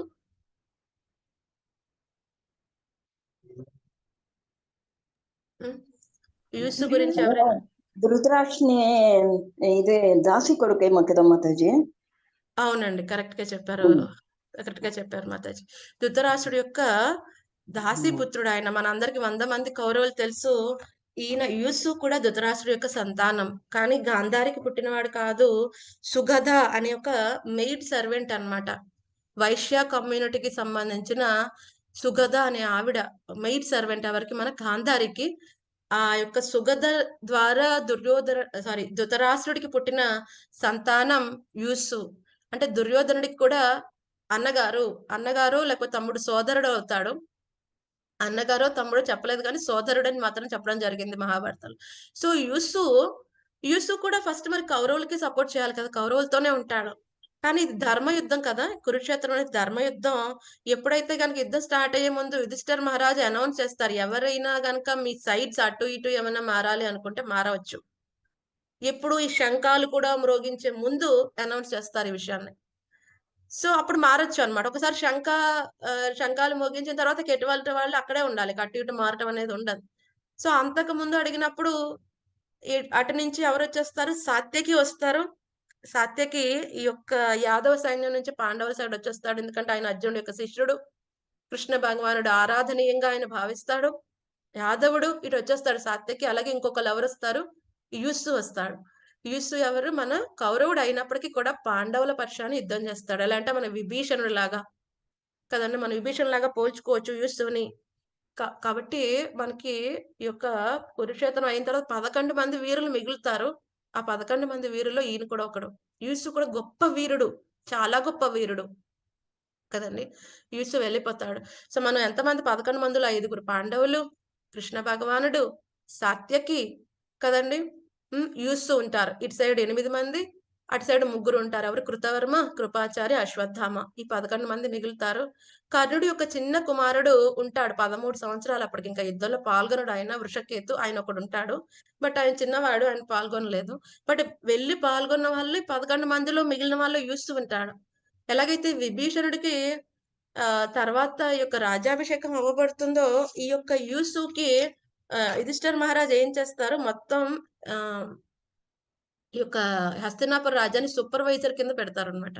యూసు గురించి ఎవరైనా? ధృతరాష్ట్రని ఇదే దాసి కొడుకేమో కదా మాతాజీ. అవునండి, కరెక్ట్ గా చెప్పారు, కరెక్ట్ గా చెప్పారు మాతాజీ. ధృతరాష్ట్రుడి యొక్క దాసి పుత్రుడు ఆయన. మనందరికి 100 మంది కౌరవులు తెలుసు. ఈయన యూసు కూడా ధృతరాష్ట్రుడి యొక్క సంతానం, కానీ గాంధారికి పుట్టినవాడు కాదు. సుగధ అనే ఒక మెయిడ్ సర్వెంట్ అన్నమాట. వైశ్య కమ్యూనిటీకి సంబంధించిన సుగధ అనే ఆవిడ మెయిడ్ సర్వెంట్ ఎవరికి, మన గాంధారికి. ఆ యొక్క సుగధ ద్వారా ధృతరాష్ట్రుడికి పుట్టిన సంతానం యూసు. అంటే దుర్యోధనుడికి కూడా అన్నగారు లేకపోతే తమ్ముడు, సోదరుడు అవుతాడు. అన్నగారో తమ్ముడో చెప్పలేదు, కానీ సోదరుడని మాత్రం చెప్పడం జరిగింది మహాభారతంలో. సో యూసు కూడా ఫస్ట్ మరి కౌరవులకి సపోర్ట్ చేయాలి కదా, కౌరవులతోనే ఉంటాడు. కానీ ఇది ధర్మయుద్ధం కదా, కురుక్షేత్రం అనేది ధర్మయుద్ధం. ఎప్పుడైతే కనుక యుద్ధం స్టార్ట్ అయ్యే ముందు యుధిష్ఠిర మహారాజు అనౌన్స్ చేస్తారు, ఎవరైనా గనక మీ సైడ్స్ అటు ఇటు ఏమైనా మారాలి అనుకుంటే మారవచ్చు. ఎప్పుడు ఈ శంఖాలు కూడా మ్రోగించే ముందు అనౌన్స్ చేస్తారు ఈ విషయాన్ని. సో అప్పుడు మారొచ్చు అన్నమాట. ఒకసారి శంఖాలు మోగించిన తర్వాత ఎటువంటి వాళ్ళు అక్కడే ఉండాలి, అటు ఇటు మారటం అనేది ఉండదు. సో అంతకు ముందు అడిగినప్పుడు అటు నుంచి ఎవరు వచ్చేస్తారు? సాత్యకి వస్తారు. సాత్యకి ఈ యొక్క యాదవ సైన్యం నుంచి పాండవుల సైడ్ వచ్చేస్తాడు. ఎందుకంటే ఆయన అర్జునుడి యొక్క శిష్యుడు, కృష్ణ భగవానుడు ఆరాధనీయంగా ఆయన భావిస్తాడు. యాదవుడు ఇటు వచ్చేస్తాడు సాత్యకి. అలాగే ఇంకొకరు ఎవరు వస్తారు? యూసు వస్తాడు. యూసు ఎవరు? మన కౌరవుడు అయినప్పటికీ కూడా పాండవుల పక్షాన్ని యుద్ధం చేస్తాడు. ఎలా అంటే మన విభీషణుడు లాగా కదండి, మన విభీషణుడు లాగా పోల్చుకోవచ్చు యూసుని. కాబట్టి మనకి ఈ యొక్క కురుక్షేత్రం అయిన తర్వాత 11 మంది వీరులు మిగులుతారు. ఆ 11 మంది వీరుల్లో ఈయన కూడా ఒకడు. యూసు కూడా గొప్ప వీరుడు, చాలా గొప్ప వీరుడు కదండి. యూసు వెళ్ళిపోతాడు. సో మనం ఎంతమంది? 11 మందిలో 5 పాండవులు, కృష్ణ భగవానుడు, సాత్యకి కదండి, యూసు ఉంటారు. ఇటు సైడ్ 8 మంది, అటు సైడ్ 3 ఉంటారు. ఎవరు? కృతవర్మ, కృపాచార్య, అశ్వత్థామ. ఈ 11 మంది మిగులుతారు. కర్ణుడి యొక్క చిన్న కుమారుడు ఉంటాడు, 13 సంవత్సరాలు అప్పటికి, ఇంకా యుద్ధంలో పాల్గొనడు. ఆయన వృషకేతు, ఆయన ఒకడు ఉంటాడు. బట్ ఆయన చిన్నవాడు, ఆయన పాల్గొనలేదు. బట్ వెళ్ళి పాల్గొన్న వాళ్ళు 11 మందిలో మిగిలిన వాళ్ళు యూసు ఉంటాడు. ఎలాగైతే విభీషణుడికి తర్వాత ఈ యొక్క రాజ్యాభిషేకం అవ్వబడుతుందో, ఈ యొక్క యూసుకి యుధిష్ఠిర మహారాజు ఏం చేస్తారు, మొత్తం ఈ యొక్క హస్తినాపుర రాజ్యాన్ని సూపర్వైజర్ కింద పెడతారనమాట.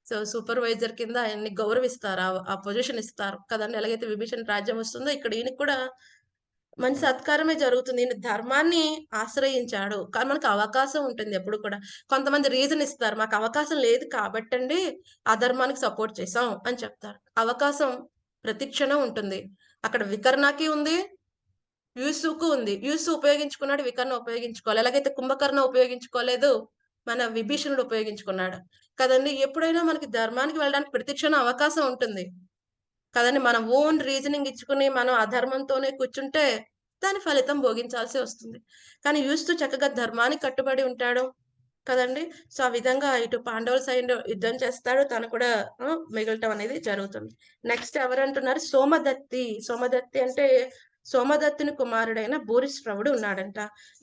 సో సూపర్వైజర్ కింద ఆయన్ని గౌరవిస్తారు, ఆ పొజిషన్ ఇస్తారు కదండి. ఎలాగైతే విభీషణ రాజ్యం వస్తుందో ఇక్కడ ఈయనకి కూడా మంచి సత్కారమే జరుగుతుంది. ఈయన ధర్మాన్ని ఆశ్రయించాడు. కానీ మనకు అవకాశం ఉంటుంది ఎప్పుడు కూడా. కొంతమంది రీజన్ ఇస్తారు, మాకు అవకాశం లేదు కాబట్టండి అధర్మానికి సపోర్ట్ చేసాం అని చెప్తారు. అవకాశం ప్రతి క్షణం ఉంటుంది. అక్కడ వికర్ణకి ఉంది, యూసుకు ఉంది. యూసు ఉపయోగించుకున్నాడు, వికర్ణ ఉపయోగించుకోవాలి. ఎలాగైతే కుంభకర్ణ ఉపయోగించుకోలేదు, మన విభీషణుడు ఉపయోగించుకున్నాడు కదండి. ఎప్పుడైనా మనకి ధర్మానికి వెళ్ళడానికి ప్రతి క్షణం అవకాశం ఉంటుంది కదండి. మనం ఓన్ రీజనింగ్ ఇచ్చుకుని మనం అధర్మంతోనే కూర్చుంటే దాని ఫలితం భోగించాల్సి వస్తుంది. కానీ యూసు చక్కగా ధర్మానికి కట్టుబడి ఉంటాడు కదండి. సో ఆ విధంగా ఇటు పాండవుల సైడ్ యుద్ధం చేస్తాడు, తను కూడా మిగలటం అనేది జరుగుతుంది. నెక్స్ట్ ఎవరంటున్నారు? సోమదత్తి. సోమదత్తి అంటే సోమదత్తుని కుమారుడైన భూరిశ్రవుడు ఉన్నాడంట.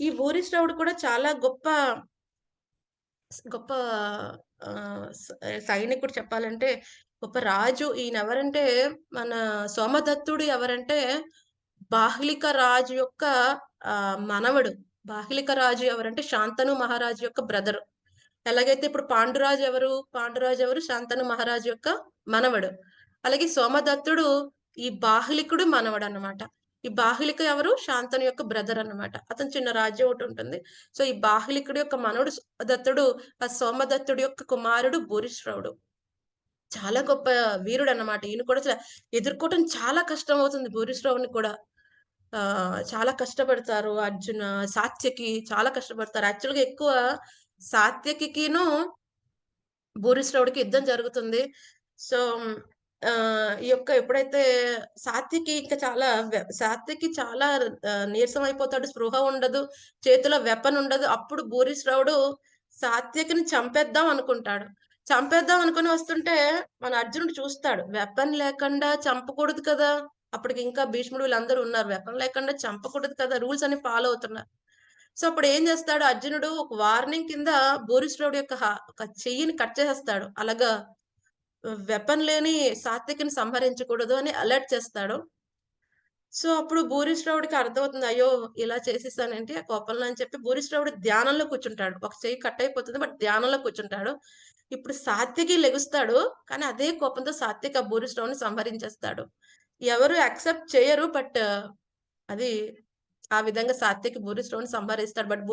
ఈ భూరిశ్రవుడు కూడా చాలా గొప్ప గొప్ప సైనికుడు చెప్పాలంటే, గొప్ప రాజు. ఈయనెవరంటే, మన సోమదత్తుడు ఎవరంటే, బాహ్లిక రాజు యొక్క మనవడు. బాహ్లిక రాజు ఎవరంటే, శాంతను మహారాజు యొక్క బ్రదరు. ఎలాగైతే ఇప్పుడు పాండురాజు ఎవరు? శాంతను మహారాజు యొక్క మనవడు. అలాగే సోమదత్తుడు ఈ బాహ్లికుడు మనవడన్నమాట. ఈ బాహ్లిక ఎవరు? శాంతను యొక్క బ్రదర్ అన్నమాట. అతను చిన్న రాజ్యం ఒకటి ఉంటుంది. సో ఈ బాహ్లికుడి యొక్క మనవడు సోమదత్తుడు, ఆ సోమదత్తుడి యొక్క కుమారుడు భూరిశ్రవుడు. చాలా గొప్ప వీరుడు అన్నమాట. ఈయన కూడా ఎదుర్కోవటం చాలా కష్టం అవుతుంది భూరిశ్రవుని కూడా. చాలా కష్టపడతారు. అర్జున, సాత్యకి చాలా కష్టపడతారు. యాక్చువల్‌గా ఎక్కువ సాత్యకిను భూరిశ్రవుడికి యుద్ధం జరుగుతుంది. సో ఈ యొక్క ఎప్పుడైతే సాత్యకి చాలా నీరసం అయిపోతాడు, స్పృహ ఉండదు, చేతిలో వెపన్ ఉండదు. అప్పుడు భూరిశ్రవుడు సాత్యకిని చంపేద్దాం అనుకుంటాడు. చంపేద్దాం అనుకుని వస్తుంటే మన అర్జునుడు చూస్తాడు, వెపన్ లేకుండా చంపకూడదు కదా. అప్పటికి ఇంకా భీష్ముడు వీళ్ళందరూ ఉన్నారు. వెపన్ లేకుండా చంపకూడదు కదా, రూల్స్ అని ఫాలో అవుతున్నారు. సో అప్పుడు ఏం చేస్తాడు అర్జునుడు, ఒక వార్నింగ్ కింద భూరిశ్రవుడి యొక్క ఒక చెయ్యిని కట్ చేసేస్తాడు. అలాగా వెపన్ లేని సాత్వికిని సంహరించకూడదు అని అలర్ట్ చేస్తాడు. సో అప్పుడు భూరిశ్రవుడికి అర్థమవుతుంది, అయ్యో ఇలా చేసేసానంటే ఆ కోపంలో అని చెప్పి భూరిశ్రవుడు ధ్యానంలో కూర్చుంటాడు. ఒక చెయ్యి కట్ అయిపోతుంది, బట్ ధ్యానంలో కూర్చుంటాడు. ఇప్పుడు సాత్వికి లెగుస్తాడు, కానీ అదే కోపంతో సాత్విక భూరిశ్రవుని సంహరించేస్తాడు. ఎవరు యాక్సెప్ట్ చేయరు, బట్ అది ఆ విధంగా సాత్వికి భూరిశ్రవుని సంహరిస్తాడు. బట్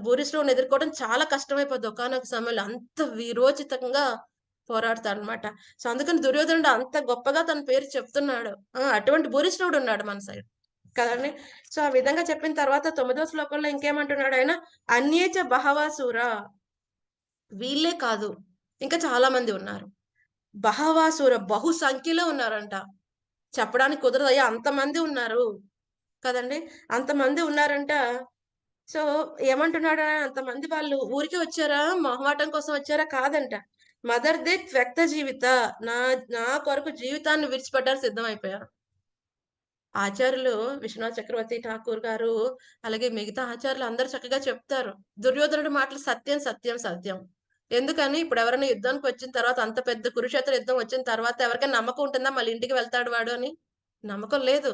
భూరిశ్రవుని ఎదుర్కోవడం చాలా కష్టమైపోద్ది. ఒకానొక సమయంలో అంత వీరోచితంగా పోరాడతాడనమాట. సో అందుకని దుర్యోధనుడు అంత గొప్పగా తన పేరు చెప్తున్నాడు. అటువంటి భూరిశ్రవుడు ఉన్నాడు మన సైడ్ కదండి. సో ఆ విధంగా చెప్పిన తర్వాత 9వ శ్లోకంలో ఇంకేమంటున్నాడు ఆయన, అన్యేచ బహవాసుర, వీళ్ళే కాదు ఇంకా చాలా మంది ఉన్నారు. బహవాసుర, బహు సంఖ్యలో ఉన్నారంట. చెప్పడానికి కుదరదు, అయ్యా అంతమంది ఉన్నారు కదండి, అంతమంది ఉన్నారంట. సో ఏమంటున్నాడు, అంతమంది వాళ్ళు ఊరికి వచ్చారా, మొహమాటం కోసం వచ్చారా? కాదంట. మదర్ దే త్యక్త జీవిత, నా కొరకు జీవితాన్ని విడిచిపెట్టారు, సిద్ధమైపోయారు. ఆచార్యులు విశ్వనాథ్ చక్రవర్తి ఠాకూర్ గారు, అలాగే మిగతా ఆచార్యులు అందరూ చక్కగా చెప్తారు, దుర్యోధనుడి మాటలు సత్యం సత్యం సత్యం. ఎందుకని, ఇప్పుడు ఎవరైనా యుద్ధానికి వచ్చిన తర్వాత, అంత పెద్ద కురుక్షేత్ర యుద్ధం వచ్చిన తర్వాత ఎవరికైనా నమ్మకం ఉంటుందా మళ్ళీ ఇంటికి వెళ్తాడు వాడు అని? నమ్మకం లేదు.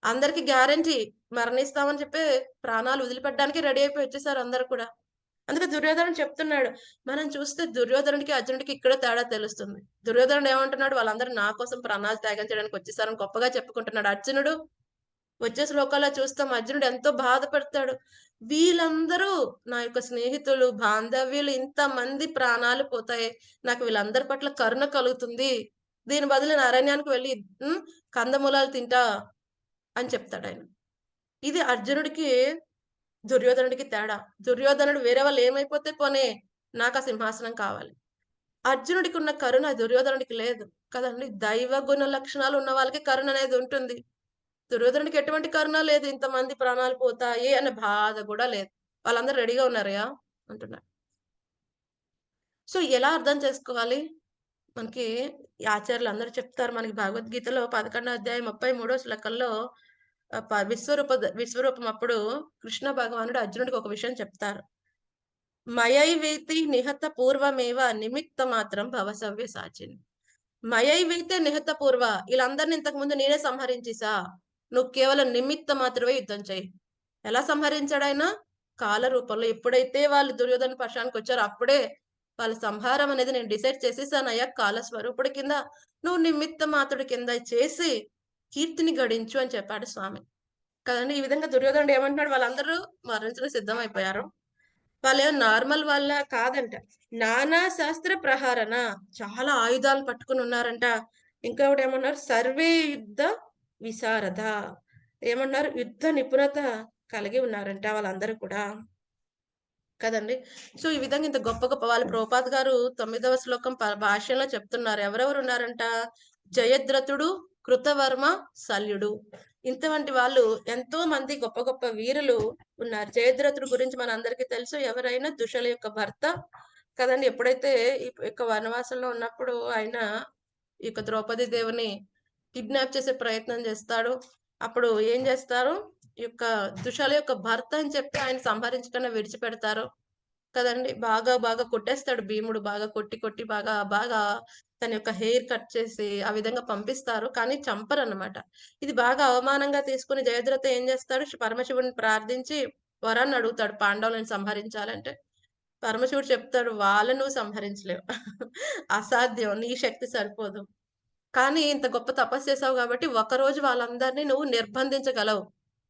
అందరికి గ్యారంటీ మరణిస్తామని చెప్పి ప్రాణాలు వదిలిపెట్టడానికి రెడీ అయిపోయి వచ్చేసారు అందరు కూడా. అందుకే దుర్యోధనుడు చెప్తున్నాడు. మనం చూస్తే దుర్యోధనుడికి అర్జునుడికి ఇక్కడ తేడా తెలుస్తుంది. దుర్యోధనుడు ఏమంటున్నాడు, వాళ్ళందరూ నా కోసం ప్రాణాలు త్యాగం చేయడానికి వచ్చేసారని గొప్పగా చెప్పుకుంటున్నాడు. అర్జునుడు వచ్చే శ్లోకాల్లో చూస్తాం, అర్జునుడు ఎంతో బాధపడతాడు. వీళ్ళందరూ నా యొక్క స్నేహితులు, బాంధవ్యులు, ఇంతమంది ప్రాణాలు పోతాయి, నాకు వీళ్ళందరి పట్ల కరుణ కలుగుతుంది, దీని బదులు నేను అరణ్యానికి వెళ్ళి కందమూలాలు తింటా అని చెప్తాడు ఆయన. ఇది అర్జునుడికి దుర్యోధనుడికి తేడా. దుర్యోధనుడు వేరే వాళ్ళు ఏమైపోతే పోనే, నాకు ఆ సింహాసనం కావాలి. అర్జునుడికి ఉన్న కరుణ దుర్యోధనుడికి లేదు కదండి. దైవ గుణ లక్షణాలు ఉన్న వాళ్ళకి కరుణ అనేది ఉంటుంది. దుర్యోధనుడికి ఎటువంటి కరుణ లేదు. ఇంతమంది ప్రాణాలు పోతాయి అనే బాధ కూడా లేదు. వాళ్ళందరూ రెడీగా ఉన్నారయ్యా అంటున్నారు. సో ఎలా అర్థం చేసుకోవాలి? మనకి ఆచార్యులు అందరూ చెప్తారు, మనకి భగవద్గీతలో 11వ అధ్యాయం 33వ శ్లోకంలో విశ్వరూపం అప్పుడు కృష్ణ భగవానుడు అర్జునుడికి ఒక విషయం చెప్తారు. మయైవేతి నిహత పూర్వమేవ నిమిత్త మాత్రం భవసవ్య సాచిన్. మయైవేతే నిహత పూర్వ, వీళ్ళందరినీ ఇంతకు ముందు నేనే సంహరించేసా, నువ్వు కేవలం నిమిత్త మాత్రమే యుద్ధం చేయి. ఎలా సంహరించాడు ఆయన? కాల రూపంలో. ఎప్పుడైతే వాళ్ళు దుర్యోధన పక్షానికి వచ్చారో అప్పుడే వాళ్ళ సంహారం అనేది నేను డిసైడ్ చేసేసానయ్యా, కాల స్వరూపుడి కింద, నువ్వు నిమిత్త మాత్రుడి కింద చేసి కీర్తిని గడించు అని చెప్పాడు స్వామి కదండి. ఈ విధంగా దుర్యోధనుడు ఏమంటున్నాడు, వాళ్ళందరూ మరణించడం సిద్ధమైపోయారు. వాళ్ళేమో నార్మల్ వాళ్ళ కాదంట, నానా శాస్త్ర ప్రహారణ, చాలా ఆయుధాలు పట్టుకుని ఉన్నారంట. ఇంకొకటి ఏమన్నారు, సర్వే యుద్ధ విశారద, ఏమన్నారు, యుద్ధ నిపుణత కలిగి ఉన్నారంట వాళ్ళందరూ కూడా కదండి. సో ఈ విధంగా ఇంత గొప్ప గొప్ప వాళ్ళు ప్రభుపాద్ గారు 9వ శ్లోకం భాష్యంలో చెప్తున్నారు. ఎవరెవరు ఉన్నారంట, జయద్రథుడు, కృతవర్మ, శల్యుడు, ఇంతవంటి వాళ్ళు ఎంతో మంది గొప్ప గొప్ప వీరులు ఉన్నారు. జయద్రథుడు గురించి మన అందరికీ తెలుసు, ఎవరైనా దుషల యొక్క భర్త కదండి. ఎప్పుడైతే ఈ యొక్క వనవాసంలో ఉన్నప్పుడు ఆయన ఈ యొక్క ద్రౌపది దేవుని కిడ్నాప్ చేసే ప్రయత్నం చేస్తాడు. అప్పుడు ఏం చేస్తారు? ఈ యొక్క దుశాల యొక్క భర్త అని చెప్పి ఆయన సంహరించకుండా విడిచిపెడతారు కదండి. బాగా బాగా కొట్టేస్తాడు భీముడు. బాగా కొట్టి కొట్టి బాగా బాగా తన యొక్క హెయిర్ కట్ చేసి ఆ విధంగా పంపిస్తారు. కానీ చంపరన్నమాట. ఇది బాగా అవమానంగా తీసుకొని జయద్రథ ఏం చేస్తాడు? పరమశివుడిని ప్రార్థించి వరాన్ని అడుగుతాడు పాండవులను సంహరించాలంటే. పరమశివుడు చెప్తాడు, వాళ్ళను నువ్వు సంహరించలేవు. అసాధ్యం. నీ శక్తి సరిపోదు. కానీ ఇంత గొప్ప తపస్సు చేసావు కాబట్టి ఒకరోజు వాళ్ళందరినీ నువ్వు నిర్బంధించగలవు.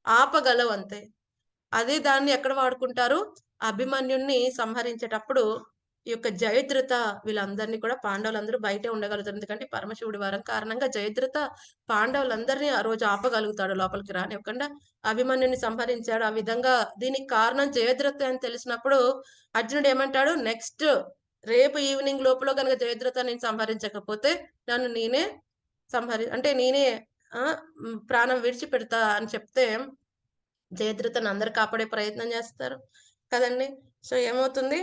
ఆపగలవు అంతే. అదే దాన్ని ఎక్కడ వాడుకుంటారు? అభిమన్యుడిని సంహరించేటప్పుడు ఈ యొక్క జయద్రథ వీళ్ళందరినీ కూడా పాండవులందరూ బయటే ఉండగలుగుతారు. ఎందుకంటే పరమశివుడి వరం కారణంగా జయద్రథ పాండవులందరినీ ఆ రోజు ఆపగలుగుతాడు. లోపలికి రానివ్వకుండా అభిమన్యుని సంహరించాడు. ఆ విధంగా దీనికి కారణం జయద్రథ అని తెలిసినప్పుడు అర్జునుడు ఏమంటాడు? నెక్స్ట్ రేపు ఈవినింగ్ లోపల గనక జయద్రథ నేను సంహరించకపోతే నన్ను నేనే అంటే నేనే ప్రాణం విడిచిపెడతా అని చెప్తే జయద్రథను అందరు కాపాడే ప్రయత్నం చేస్తారు కదండి. సో ఏమవుతుంది?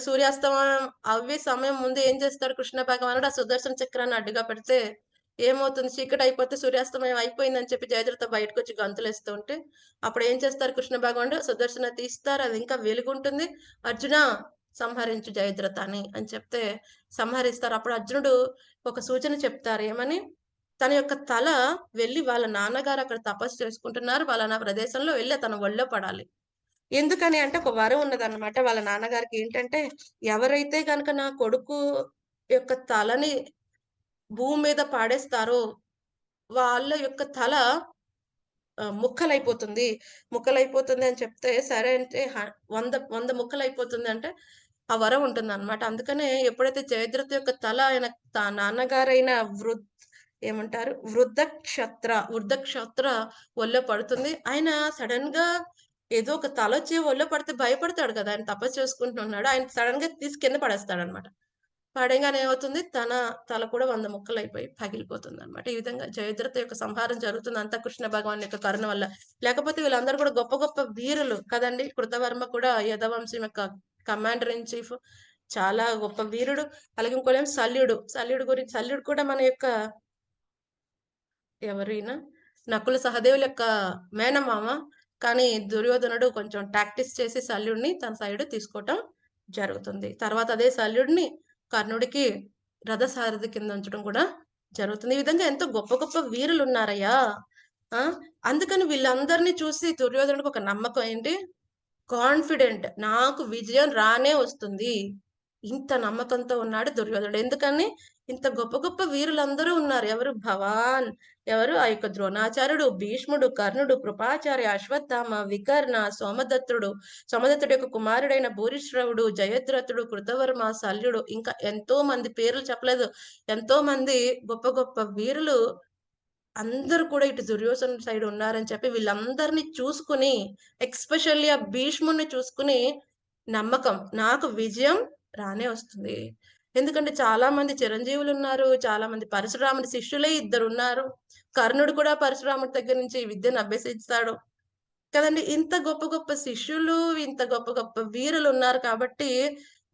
సూర్యాస్తమయం అవ్వే సమయం ముందు ఏం చేస్తాడు కృష్ణ భగవానుడు? ఆ సుదర్శన చక్రాన్ని అడ్డుగా పెడితే ఏమవుతుంది? చీకటి అయిపోతే సూర్యాస్తమయం అయిపోయిందని చెప్పి జయద్రథ బయటకు వచ్చి గంతులేస్తూ ఉంటే అప్పుడు ఏం చేస్తారు కృష్ణ భగవానుడు? సుదర్శన తీస్తారు. అది ఇంకా వెలుగుంటుంది. అర్జున సంహరించు జయద్రథని అని చెప్తే సంహరిస్తారు. అప్పుడు అర్జునుడు ఒక సూచన చెప్తారు. ఏమని? తన యొక్క తల వెళ్లి వాళ్ళ నాన్నగారు అక్కడ తపస్సు చేసుకుంటున్నారు. వాళ్ళ ప్రదేశంలో వెళ్ళి తన ఒళ్ళో పడాలి. ఎందుకని అంటే ఒక వరం ఉన్నదన్నమాట వాళ్ళ నాన్నగారికి. ఏంటంటే ఎవరైతే గనక నా కొడుకు యొక్క తలని భూమి మీద పాడేస్తారో వాళ్ళ యొక్క తల ముక్కలైపోతుంది. ముక్కలైపోతుంది అని చెప్తే సరే అంటే 100 ముక్కలైపోతుంది అంటే ఆ వరం ఉంటుందన్నమాట. అందుకనే ఎప్పుడైతే జయద్రథ యొక్క తల ఆయన నాన్నగారైన ఏమంటారు? వృద్ధ క్షత్ర ఒళ్ళో పడుతుంది. ఆయన సడెన్‌గా ఏదో ఒక తలొచ్చి ఒళ్ళో పడితే భయపడతాడు కదా! ఆయన తపస్సు చేసుకుంటున్నాడు. ఆయన సడెన్‌గా తీసి కింద పడేస్తాడన్నమాట. పడేయంగానే ఏమవుతుంది? తన తల కూడా 100 ముక్కలైపోయి పగిలిపోతుందన్నమాట. ఈ విధంగా జయద్రథ యొక్క సంహారం జరుగుతుంది అంతా కృష్ణ భగవాన్ యొక్క కరుణ వల్ల. లేకపోతే వీళ్ళందరూ కూడా గొప్ప గొప్ప వీరులు కదండీ. కృతవర్మ కూడా యదువంశం యొక్క కమాండర్ ఇన్ చీఫ్. చాలా గొప్ప వీరుడు. అలాగే ఇంకోలేమో శల్యుడు. శల్యుడు కూడా మన యొక్క ఎవరైనా నకుల సహదేవుల యొక్క మేనమామ. కానీ దుర్యోధనుడు కొంచెం టాక్టిక్స్ చేసి శల్యుడిని తన సైడ్ తీసుకోవటం జరుగుతుంది. తర్వాత అదే శల్యుడిని కర్ణుడికి రథసారథి కింద ఉంచడం కూడా జరుగుతుంది. ఈ విధంగా ఎంతో గొప్ప గొప్ప వీరులు ఉన్నారయ్యా. అందుకని వీళ్ళందరినీ చూసి దుర్యోధనుడికి ఒక నమ్మకం ఏంటి? కాన్ఫిడెంట్. నాకు విజయం రానే వస్తుంది. ఇంత నమ్మకంతో ఉన్నాడు దుర్యోధనుడు. ఎందుకని? ఇంత గొప్ప గొప్ప వీరులందరూ ఉన్నారు. ఎవరు? భవాన్, ఎవరు? ఆ యొక్క ద్రోణాచార్యుడు, భీష్ముడు, కర్ణుడు, కృపాచార్య, అశ్వత్థామ, వికర్ణ, సోమదత్తుడు యొక్క కుమారుడైన భూరిశ్రవుడు, జయద్రథుడు, కృతవర్మ, శల్యుడు, ఇంకా ఎంతో మంది పేర్లు చెప్పలేదు. ఎంతో మంది గొప్ప గొప్ప వీరులు అందరూ కూడా ఇటు దుర్యోధన సైడ్ ఉన్నారని చెప్పి వీళ్ళందరినీ చూసుకుని ఎస్పెషల్లీ ఆ భీష్ముడిని చూసుకుని నమ్మకం, నాకు విజయం రానే వస్తుంది. ఎందుకంటే చాలా మంది చిరంజీవులు ఉన్నారు. చాలా మంది పరశురాముడి శిష్యులే 2 ఉన్నారు. కర్ణుడు కూడా పరశురాముడి దగ్గర నుంచి విద్యను అభ్యసిస్తాడు కదండి. ఇంత గొప్ప గొప్ప శిష్యులు, ఇంత గొప్ప గొప్ప వీరులు ఉన్నారు కాబట్టి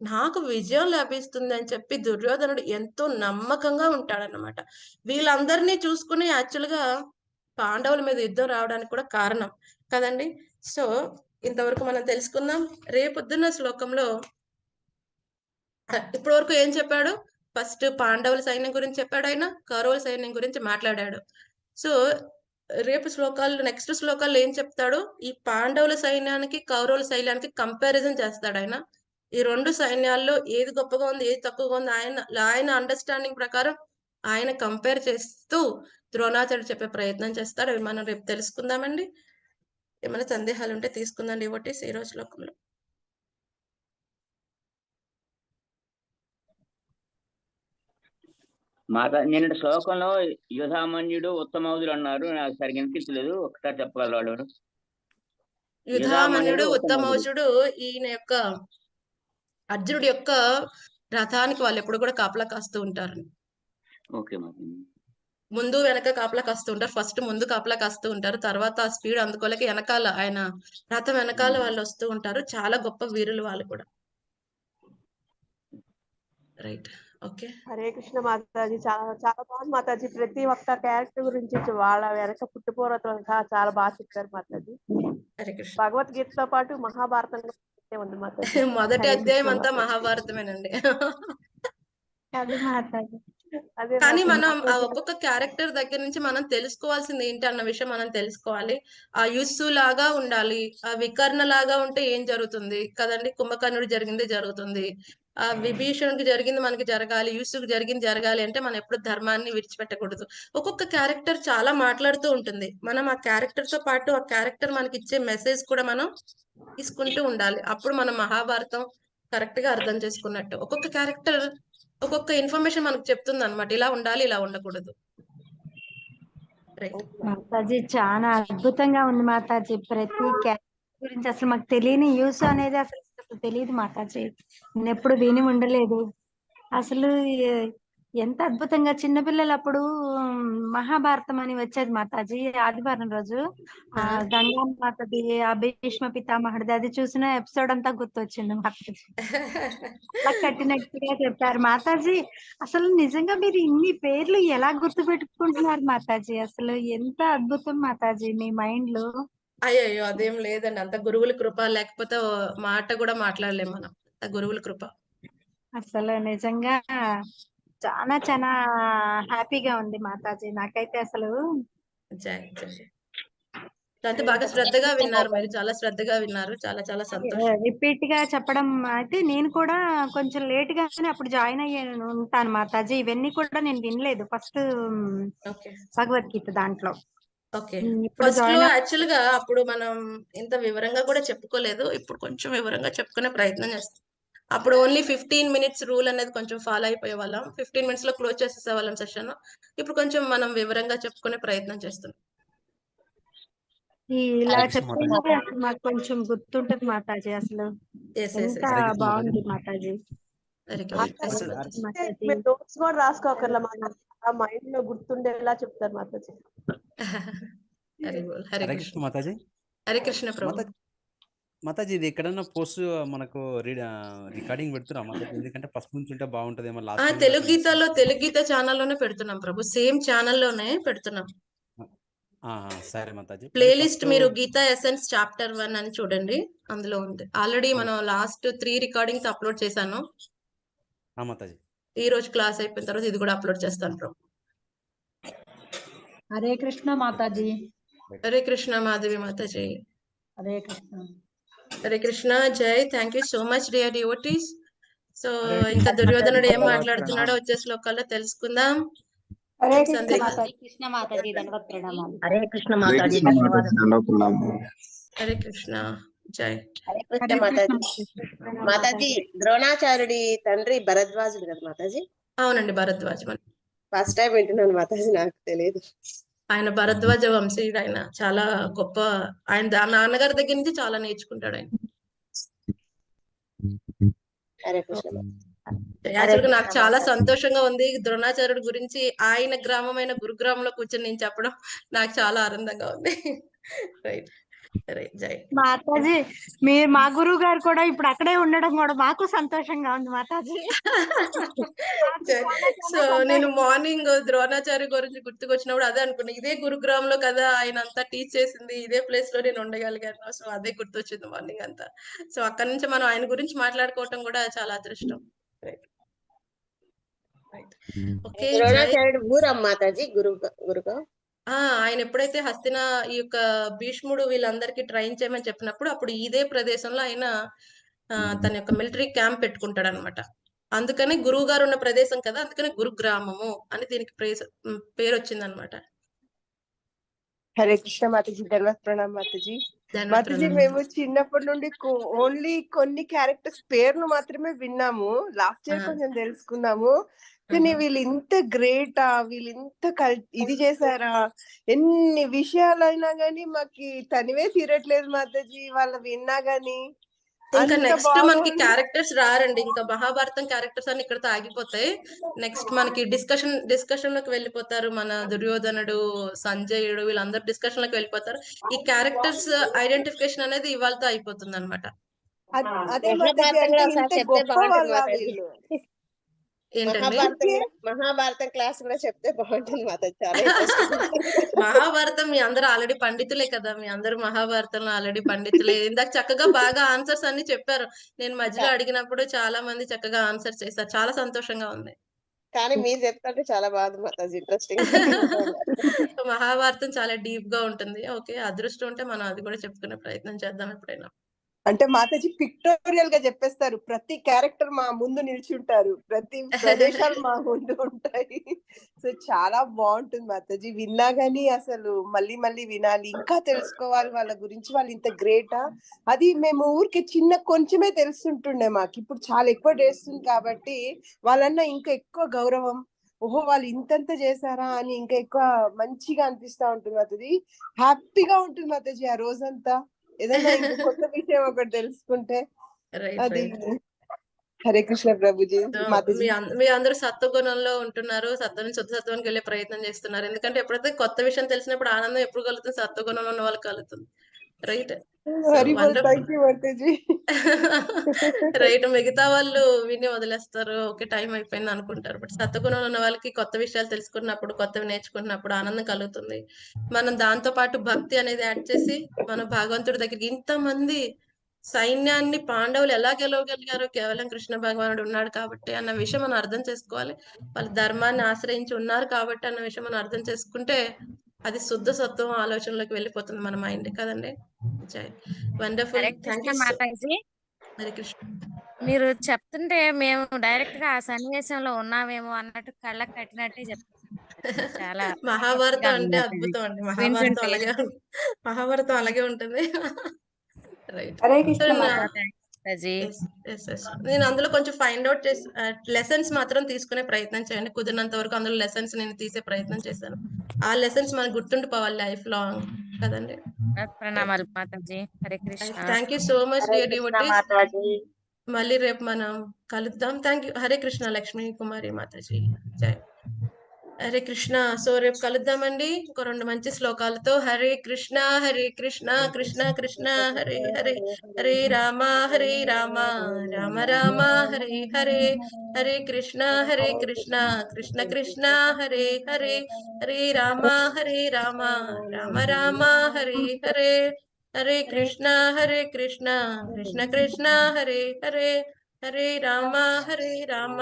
నాకు విజయం లభిస్తుంది అని చెప్పి దుర్యోధనుడు ఎంతో నమ్మకంగా ఉంటాడన్నమాట. వీళ్ళందరినీ చూసుకుని యాక్చువల్‌గా పాండవుల మీద యుద్ధం రావడానికి కూడా కారణం కదండి. సో ఇంతవరకు మనం తెలుసుకుందాం. రేపొద్దున్న శ్లోకంలో ఇప్పటి వరకు ఏం చెప్పాడు? ఫస్ట్ పాండవుల సైన్యం గురించి చెప్పాడు ఆయన. కౌరవుల సైన్యం గురించి మాట్లాడాడు. సో రేపు నెక్స్ట్ శ్లోకాల్లో ఏం చెప్తాడు? ఈ పాండవుల సైన్యానికి కౌరవుల సైన్యానికి కంపారిజన్ చేస్తాడు ఆయన. ఈ 2 సైన్యాల్లో ఏది గొప్పగా ఉంది, ఏది తక్కువగా ఉంది ఆయన అండర్స్టాండింగ్ ప్రకారం ఆయన కంపేర్ చేస్తూ ద్రోణాచార్యుడు చెప్పే ప్రయత్నం చేస్తాడు. అవి మనం రేపు తెలుసుకుందామండి. ఏమైనా సందేహాలు ఉంటే తీసుకుందాం డివోటీస్ ఈ రోజు శ్లోకంలో. మాత నిన్నటి శ్లోకంలో యుధామన్యుడు ఉత్తమౌదులు అన్నారు. నాకు సరిగ్గా వినిపించలేదు. ఒకసారి చెప్పగలరు వాడు? యుధామన్యుడు ఉత్తమౌజుడు ఈయన యొక్క అర్జునుడి యొక్క రథానికి వాళ్ళు ఎప్పుడు కూడా కాపలా కాస్తూ ఉంటారు. ఓకే మాత. ముందు వెనక కాపలా కాస్తూ ఉంటారు. ఫస్ట్ ముందు కాపలా కాస్తూ ఉంటారు. తర్వాత ఆ స్పీడ్ అందుకోలేక వెనకాల ఆయన రథం వెనకాల వాళ్ళు వస్తూ ఉంటారు. చాలా గొప్ప వీరులు వాళ్ళు కూడా. రైట్. ఓకే. హరే కృష్ణ మాతాజీ. చాలా చాలా బాగుంది మాతాజీ. ప్రతి ఒక్క క్యారెక్టర్ గురించి వాళ్ళ వెనక పుట్టుపూర్వతం చాలా బాగా చెప్పారు మాతాజీ. హరే కృష్ణ. భగవద్గీతతో పాటు మహాభారతం కూడా ఉంది మాతాజీ. మొదటి హరే అధ్యాయం కృష్ణ అంతా మాతాజీ. మహాభారతమేనండి. అది మాతాజీ. అదే కానీ మాతాజీ. మనం ఆ ఒక్కొక్క క్యారెక్టర్ దగ్గర నుంచి మనం తెలుసుకోవాల్సింది ఏంటి అన్న విషయం మనం తెలుసుకోవాలి. ఆ యుస్సు లాగా ఉండాలి. ఆ వికర్ణ లాగా ఉంటే ఏం జరుగుతుంది కదండి. కుంభకర్ణుడు జరిగింది జరుగుతుంది. ఆ విభీషణుడికి జరిగింది మనకి జరగాలి. యుస్సుకు జరిగింది జరగాలి అంటే మనం ఎప్పుడు ధర్మాన్ని విడిచిపెట్టకూడదు. ఒక్కొక్క క్యారెక్టర్ చాలా మాట్లాడుతూ ఉంటుంది. మనం ఆ క్యారెక్టర్ తో పాటు ఆ క్యారెక్టర్ మనకి ఇచ్చే మెసేజ్ కూడా మనం తీసుకుంటూ ఉండాలి. అప్పుడు మనం మహాభారతం కరెక్ట్ గా అర్థం చేసుకున్నట్టు. ఒక్కొక్క క్యారెక్టర్ ఒక్కొక్క ఇన్ఫర్మేషన్ మనకు చెప్తుంది అనమాట. ఇలా ఉండాలి, ఇలా ఉండకూడదు. రైట్. మాతాజీ చాలా అద్భుతంగా ఉంది మాతాజీ. ప్రతి క్యారెక్టర్ గురించి అసలు మాకు తెలియని యూస్ అనేది అసలు తెలియదు మాతాజీ. నేను ఎప్పుడు విని ఉండలేదు. అసలు ఎంత అద్భుతంగా చిన్నపిల్లలు అప్పుడు మహాభారతం అని వచ్చేది మాతాజీ ఆదివారం రోజు. ఆ గంగా మాతది, ఆ భీష్మ పితామహుడిది అది చూసిన ఎపిసోడ్ అంతా గుర్తొచ్చింది మాతాజీ. అలా కట్టినట్టుగా చెప్పారు మాతాజీ. అసలు నిజంగా మీరు ఇన్ని పేర్లు ఎలా గుర్తు పెట్టుకుంటున్నారు మాతాజీ? అసలు ఎంత అద్భుతం మాతాజీ మీ మైండ్ లో. అయ్యయ్యో! అదేం లేదండి. అంత గురువుల కృప లేకపోతే మాట కూడా మాట్లాడలేం మనం. గురువుల కృప. అసలు నిజంగా చాలా చాలా హ్యాపీగా ఉంది మాతాజీ నాకైతే అసలు. జై జై. అంటే బాగా శ్రద్ధగా విన్నారు మీరు. చాలా శ్రద్ధగా విన్నారు. చాలా చాలా సంతోషం. రిపీట్ గా చెప్పడం అయితే నేను కూడా కొంచెం లేట్ గానే అప్పుడు జాయిన్ అయ్యాను ఉంటాను మాతాజీ. ఇవన్నీ కూడా నేను వినలేదు ఫస్ట్ ఓకే. భగవద్గీత దాంట్లో. ఓకే. ఇప్పుడు ఫస్ట్ లో జాయిన్ యాక్చువల్ గా అప్పుడు మనం ఇంత వివరంగా కూడా చెప్పుకోలేదు. ఇప్పుడు కొంచెం వివరంగా చెప్పుకునే ప్రయత్నం చేస్తాం. అప్పుడు ఓన్లీ 15 మినిట్స్ రూల్ అనేది కొంచెం ఫాలో అయిపోయే వాళ్ళం. 15 మినిట్స్ లో క్లోజ్ చేసేసే వాళ్ళం సెషన్. ఇప్పుడు కొంచెం మనం వివరంగా చెప్పుకునే ప్రయత్నం చేస్తున్నాం. ఇలా హరే కృష్ణ చెప్తుంటే మాతాజీ. అసలు మాకు కొంచెం గుర్తుంటది మాతాజీ. అసలు ఎస్ ఎస్ ఎంత ఎస్. హరే కృష్ణ మాతాజీ. బాగుంది మాతాజీ. Very Mataji good. అసలు మాతాజీ మీరు నోట్స్ కూడా రాసుకోకర్లా మాతాజీ. ఆ మైండ్ లో గుర్తుండేలా చెప్తారు మాతాజీ. హరి బోల్. హరే హరే కృష్ణ. కృష్ణ మాతాజీ. హరే కృష్ణ ప్రభు. మాతాజీ మాతాజీ ఇది ఎక్కడన్నా పోస్ట్ మనకు రికార్డింగ్ పెడుతున్నా మాతాజీ? ఎందుకంటే ఫస్ట్ నుంచి ఉంటే బాగుంటదేమో. లాస్ట్ టైం తెలుగు గీతాలో తెలుగు గీత ఛానల్లోనే పెడుతున్నాం ప్రభు. సేమ్ ఛానల్లోనే పెడుతున్నాం. సరే మాతాజీ. ప్లేలిస్ట్ మీరు గీతా ఎసెన్స్ చాప్టర్ 1 అని చూడండి. అందులో ఉంది. ఆల్రెడీ మనం లాస్ట్ 3 రికార్డింగ్స్ అప్లోడ్ చేశాను. మాతాజీ ఈ రోజు క్లాస్ అయిపోయిన తర్వాత ఇది కూడా అప్లోడ్ చేస్తాను ప్రభు. హరే కృష్ణ మాతాజీ. హరే కృష్ణ మాధవి మాతాజీ. హరే కృష్ణ. హరే కృష్ణ. జై. Thank you so much dear devotees. So ఇంకా దుర్యోధనుడు ఏం మాట్లాడుతున్నాడో వచ్చే శ్లోకాల్లో తెలుసుకుందాం. హరే కృష్ణ మాతాజీ. ధన్యవాద ప్రణామాలు. హరే కృష్ణ మాతాజీ. ధన్యవాదాలు. హరే కృష్ణ. జై. హరే కృష్ణ మాతాజీ. మాతాజీ ద్రోణాచార్యుడి తండ్రి భరద్వాజుడు కదా మాతాజీ? అవునండి, భరద్వాజ. ఫస్ట్ టైం వింటున్నాను మాతాజీ, నాకు తెలియదు. ఆయన భరద్వాజ వంశీయుడు. ఆయన చాలా గొప్ప. ఆయన నాన్నగారి దగ్గర నుంచి చాలా నేర్చుకుంటాడు ఆయన. హరే కృష్ణ. యాక్చువల్గా నాకు చాలా సంతోషంగా ఉంది. ద్రోణాచార్యుడి గురించి ఆయన గ్రామమైన గురుగ్రామంలో కూర్చొని నేను చెప్పడం నాకు చాలా ఆనందంగా ఉంది. Right right. జై మాతాజీ. మీరు మా గురువు గారు కూడా ఇప్పుడు అక్కడే ఉండడం కూడా మాకు సంతోషంగా ఉంది మాతాజీ. సో నేను మార్నింగ్ ద్రోణాచార్య గురించి గుర్తుకొచ్చినప్పుడు అదే అనుకున్నా, ఇదే గురుగ్రామంలో కదా ఆయన అంతా టీచ్ చేసింది, ఇదే ప్లేస్ లో నేను ఉండగలిగాను. సో అదే గుర్తొచ్చింది మార్నింగ్ అంతా. సో అక్కడ నుంచి మనం ఆయన గురించి మాట్లాడుకోవటం కూడా చాలా అదృష్టం. ఓకే. ద్రోణాచార్యుడు ఊరం మాతాజీ గురుగా. ఆయన ఎప్పుడైతే ఈ యొక్క భీష్ముడు వీళ్ళందరికీ ట్రైన్ చేయమని చెప్పినప్పుడు అప్పుడు ఇదే ప్రదేశంలో ఆయన తన యొక్క మిలిటరీ క్యాంప్ పెట్టుకుంటాడు అనమాట. అందుకని గురువు గారు ఉన్న ప్రదేశం కదా, అందుకని గురుగ్రామము అని దీనికి పేరు వచ్చింది అనమాట. హరే కృష్ణ మాతాజీ. ధన్యవాద ప్రణామ్ మాతాజీ. మాతాజీ మేము చిన్నప్పటి నుండి ఓన్లీ కొన్ని క్యారెక్టర్స్ పేర్లు మాత్రమే విన్నాము. లాస్ట్ ఇయర్ కొంచెం తెలుసుకున్నాము. కానీ వీళ్ళు ఇంత గ్రేటా, వీళ్ళు ఇంత ఇది చేశారా, ఎన్ని విషయాలైనా గానీ మాకు తనివే తీరట్లేదు మాతాజీ వాళ్ళు విన్నా గానీ. ఇంకా నెక్స్ట్ మనకి క్యారెక్టర్స్ రారండి. ఇంకా మహాభారతం క్యారెక్టర్స్ అన్ని ఇక్కడతో ఆగిపోతాయి. నెక్స్ట్ మనకి డిస్కషన్ లోకి వెళ్ళిపోతారు. మన దుర్యోధనుడు, సంజయుడు వీళ్ళందరూ డిస్కషన్ లోకి వెళ్ళిపోతారు. ఈ క్యారెక్టర్స్ ఐడెంటిఫికేషన్ అనేది ఇవాళతో అయిపోతుంది అనమాట. అదే మాతాజీ, అంటే ఇంత గొప్ప వాళ్ళ వీళ్ళు. ఏంటండి? మహాభారతం క్లాస్ కూడా చెప్తే బాగుంటుంది మాతాజీ, చాలా ఇంట్రెస్టింగ్. మహాభారతం మీ అందరూ ఆల్రెడీ పండితులే కదా! మీ అందరూ మహాభారతంలో ఆల్రెడీ పండితులే. ఇందాక చక్కగా బాగా ఆన్సర్స్ అన్ని చెప్పారు. నేను మధ్యలో అడిగినప్పుడు చాలా మంది చక్కగా ఆన్సర్ చేశారు. చాలా సంతోషంగా ఉంది. కానీ మీరు చెప్తుంటే చాలా బాగుంది మాతాజీ, ఇంట్రెస్టింగ్. మహాభారతం చాలా డీప్ గా ఉంటుంది. ఓకే. అదృష్టం ఉంటే మనం అది కూడా చెప్పుకునే ప్రయత్నం చేద్దాం ఎప్పుడైనా. అంటే మాతాజీ పిక్టోరియల్ గా చెప్పేస్తారు, ప్రతి క్యారెక్టర్ మా ముందు నిల్చుంటారు, ప్రతి ప్రదేశాలు మా ముందు ఉంటాయి. సో చాలా బాగుంటుంది మాతాజీ, విన్నా గానీ అసలు మళ్ళీ మళ్ళీ వినాలి, ఇంకా తెలుసుకోవాలి వాళ్ళ గురించి, వాళ్ళు ఇంత గ్రేటా. అది మేము ఊరికి చిన్న కొంచెమే తెలుస్తుంటుండే, మాకు ఇప్పుడు చాలా ఎక్కువ చేస్తుంది కాబట్టి వాళ్ళన్నా ఇంకా ఎక్కువ గౌరవం, ఓహో వాళ్ళు ఇంతంత చేశారా అని ఇంకా ఎక్కువ మంచిగా అనిపిస్తా ఉంటుంది మాతాజీ. హ్యాపీగా ఉంటుంది మాతాజీ ఆ రోజంతా, ఏదైనా ఇంకా కొత్త విషయం ఒకటి తెలుసుకుంటే. అది హరే కృష్ణ ప్రభుజీ. మాతాజీ మీ అందరూ సత్వగుణంలో ఉంటున్నారు. సత్వం నుంచి శుద్ధ సత్వానికి వెళ్ళే ప్రయత్నం చేస్తున్నారు. ఎందుకంటే ఎప్పుడైతే కొత్త విషయం తెలిసినప్పుడు ఆనందం ఎప్పుడు కలుగుతుంది? సత్వగుణంలో ఉన్న వాళ్ళకి కలుగుతుంది. రైట్. రైట్. మిగతా వాళ్ళు విని వదిలేస్తారు, ఓకే టైం అయిపోయింది అనుకుంటారు. బట్ సత్వగుణంలో ఉన్న వాళ్ళకి కొత్త విషయాలు తెలుసుకున్నప్పుడు, కొత్తవి నేర్చుకున్నప్పుడు ఆనందం కలుగుతుంది. మనం దాంతో పాటు భక్తి అనేది యాడ్ చేసి మనం భగవంతుడి దగ్గరికి, ఇంతమంది సైన్యాన్ని పాండవులు ఎలా గెలవగలిగారు? కేవలం కృష్ణ భగవానుడు ఉన్నాడు కాబట్టి అన్న విషయం మనం అర్థం చేసుకోవాలి. వాళ్ళు ధర్మాన్ని ఆశ్రయించి ఉన్నారు కాబట్టి అన్న విషయం మనం అర్థం చేసుకుంటే అది శుద్ధ సత్వం ఆలోచనలోకి వెళ్ళిపోతుంది మన మైండ్ కదండి. జై wonderful. Hare thank Krishna you. Mataji, Hare Krishna. మీరు చెప్తుంటే మేము డైరెక్ట్ గా ఆ సన్నివేశంలో ఉన్నామేమో అన్నట్టు కళ్ళకు కట్టినట్టే చెప్తారు. చాలా మహాభారతం అంటే మాతాజీ అద్భుతం అండి. మహాభారతం వింటుంటే. అలాగే మహాభారతం అలాగే ఉంటుంది. రైట్. హరే కృష్ణ చాలా మాతాజీ. థ్యాంక్స్ మాతాజీ. నేను అందులో కొంచెం ఫైండ్ అవుట్ చేసి లెసన్స్ మాత్రం తీసుకునే ప్రయత్నం చేయండి. కుదిరినంత వరకు అందులో లెసన్స్ నేను తీసే ప్రయత్నం చేశాను. ఆ లెసన్స్ మనకు గుర్తుండిపోవాలి లైఫ్ లాంగ్ కదండి. ప్రణామాలు మాతాజీ. Hare Krishna. Thank you so much Hare dear Krishna devotees. మాతాజీ. మళ్ళీ రేపు మనం కలుద్దాం. Thank you. హరే కృష్ణ లక్ష్మీ కుమారి మాతాజీ. జై హరే కృష్ణ. సో రేపు కలుద్దామండి ఇంకో 2 మంచి శ్లోకాలతో. హరే కృష్ణ కృష్ణ కృష్ణ హరే హరే, హరే రామ రామ రామ హరే హరే, హరే కృష్ణ కృష్ణ కృష్ణ హరే హరే, హరే రామ రామ రామ హరే హరే, హరే కృష్ణ కృష్ణ కృష్ణ హరే హరే, హరే రామ రామ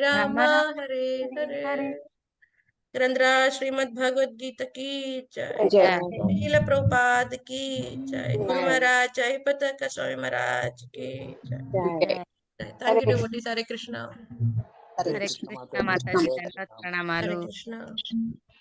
రామ హరే హరే. ग्रंथरा श्रीमद् भगवद गीता की जय, श्रील प्रभुपाद की जय, गुरु महाराज जय, पताका स्वामी महाराज की जय. Thank you devotees. Hare Krishna. Hare Krishna माताजी. धन्यवाद, प्रणामाలు. हरे कृष्णा.